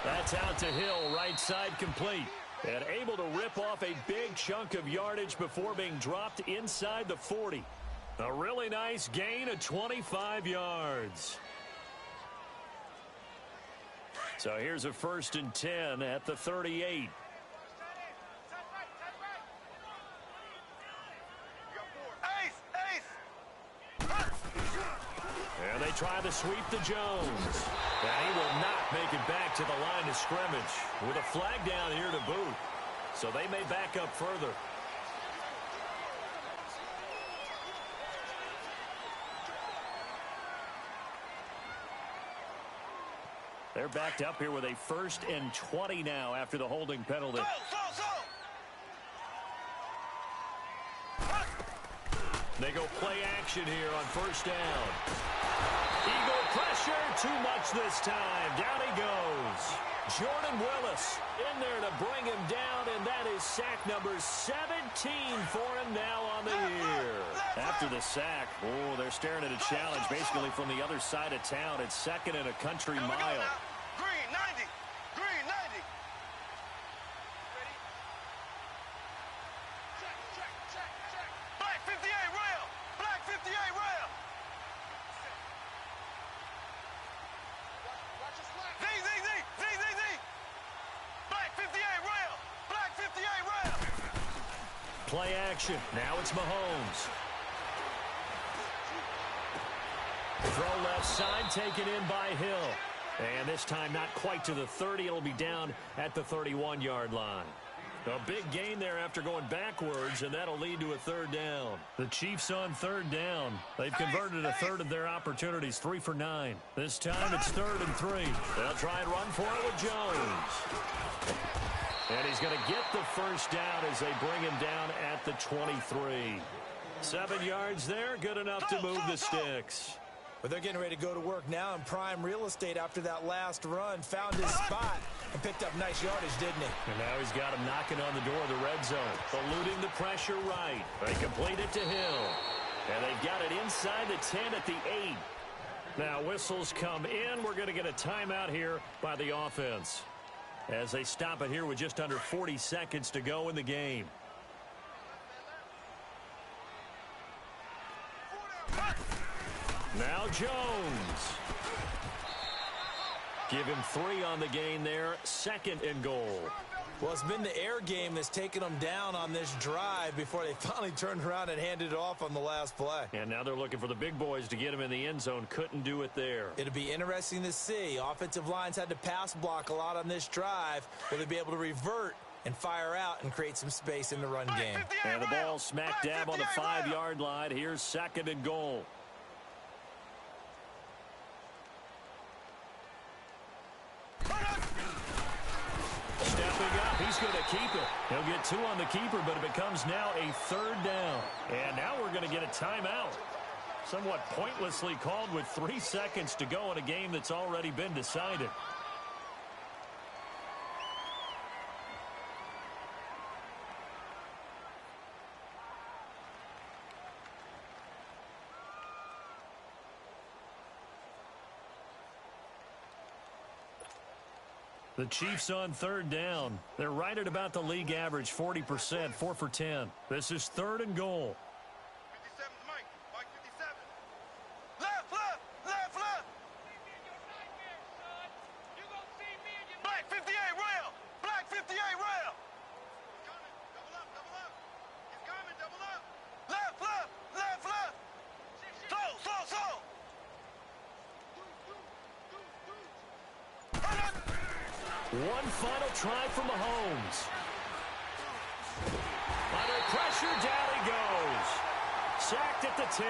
That's out to Hill, right side complete. And able to rip off a big chunk of yardage before being dropped inside the 40. A really nice gain of 25 yards. So here's a 1st and 10 at the 38. And they try to sweep to Jones. And he will not make it back to the line of scrimmage with a flag down here to boot. So they may back up further. They're backed up here with a 1st and 20 now after the holding penalty. They go play action here on 1st down. Eagle pressure, too much this time. Down he goes. Jordan Willis in there to bring him down, and that is sack number 17 for him now on the year. After the sack, oh, they're staring at a challenge basically from the other side of town. It's 2nd and a country mile. Green 90. Green 90. Ready? Check. Black 58 rail. Black 58 rail. Watch your slack. Z. Black 58 rail. Black 58 rail. Play action. Now it's Mahomes. Throw left side, taken in by Hill. And this time not quite to the 30. It'll be down at the 31-yard line. A big gain there after going backwards, and that'll lead to a 3rd down. The Chiefs on 3rd down. They've converted a 1/3 of their opportunities, 3 for 9. This time it's 3rd and 3. They'll try and run for it with Jones. And he's going to get the 1st down as they bring him down at the 23. 7 yards there, good enough to move the sticks. But they're getting ready to go to work now in prime real estate after that last run. Found his spot and picked up nice yardage, didn't he? And now he's got him knocking on the door of the red zone. Eluding the pressure right. They complete it to Hill. And they've got it inside the 10 at the 8. Now whistles come in. We're going to get a timeout here by the offense, as they stop it here with just under 40 seconds to go in the game. Now Jones. Give him 3 on the gain there. 2nd and goal. Well, it's been the air game that's taken them down on this drive before they finally turned around and handed it off on the last play. And now they're looking for the big boys to get him in the end zone. Couldn't do it there. It'll be interesting to see. Offensive lines had to pass block a lot on this drive. Will they be able to revert and fire out and create some space in the run game? And the ball smack dab on the 5-yard line. Here's 2nd and goal. Stepping up, he's going to keep it. He'll get 2 on the keeper, but it becomes now a 3rd down. And now we're going to get a timeout. Somewhat pointlessly called with 3 seconds to go in a game that's already been decided. The Chiefs on 3rd down. They're right at about the league average, 40%, 4 for 10. This is 3rd and goal. 57 Mike. Mike 57. Left. Black 58 rail. Black 58 rail. He's coming. Double up. He's coming. Double up. Left. So. One final try for Mahomes. Under pressure, down he goes. Sacked at the 10.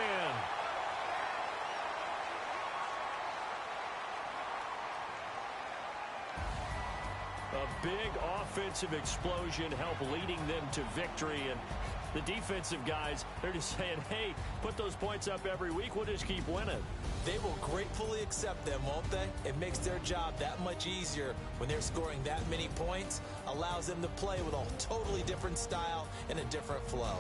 A big offensive explosion helped leading them to victory. And the defensive guys, they're just saying, hey, put those points up every week. We'll just keep winning. They will gratefully accept them, won't they? It makes their job that much easier when they're scoring that many points. Allows them to play with a totally different style and a different flow.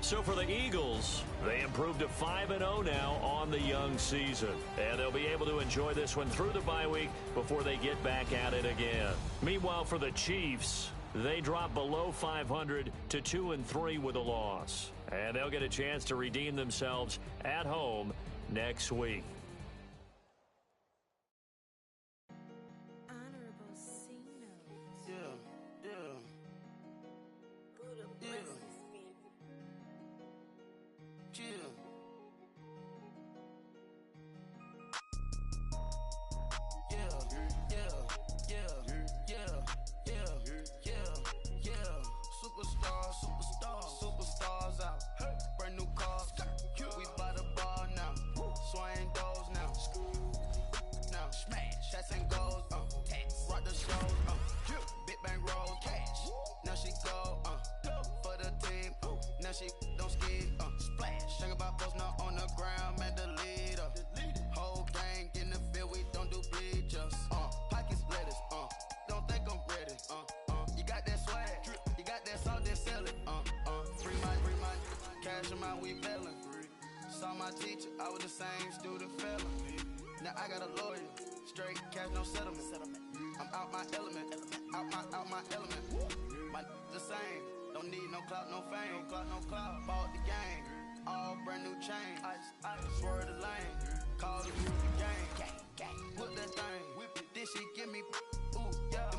So for the Eagles, they improved to 5-0 now on the young season. And they'll be able to enjoy this one through the bye week before they get back at it again. Meanwhile, for the Chiefs, they drop below 500 to 2-3 with a loss. And they'll get a chance to redeem themselves at home next week. Honorable C notes. Yeah, yeah. Chill. Superstars out. Brand new cars. We by the bar now. Swaying doors now. Now smash. Shots and goals. Rock the shows. Big bang rolls. Cash. Now she go. For the team. Now she don't ski. Splash. Think about post now on the ground. Man, the leader. Whole gang in the field. We don't do bleachers. Pockets lettuce. Don't think I'm ready. You got that swag. You got that salt that sell it. Free money. Cash amount we bailin'. Saw my teacher. I was the same student fella. Now I got a lawyer. Straight cash, no settlement. I'm out my element. Out my element. My the same. Don't need no clout, no fame. No clout. Bought the game. All brand new chain. I swerve the lane. Call the game. Whip that thing. Whip it. This shit give me. Ooh, yeah.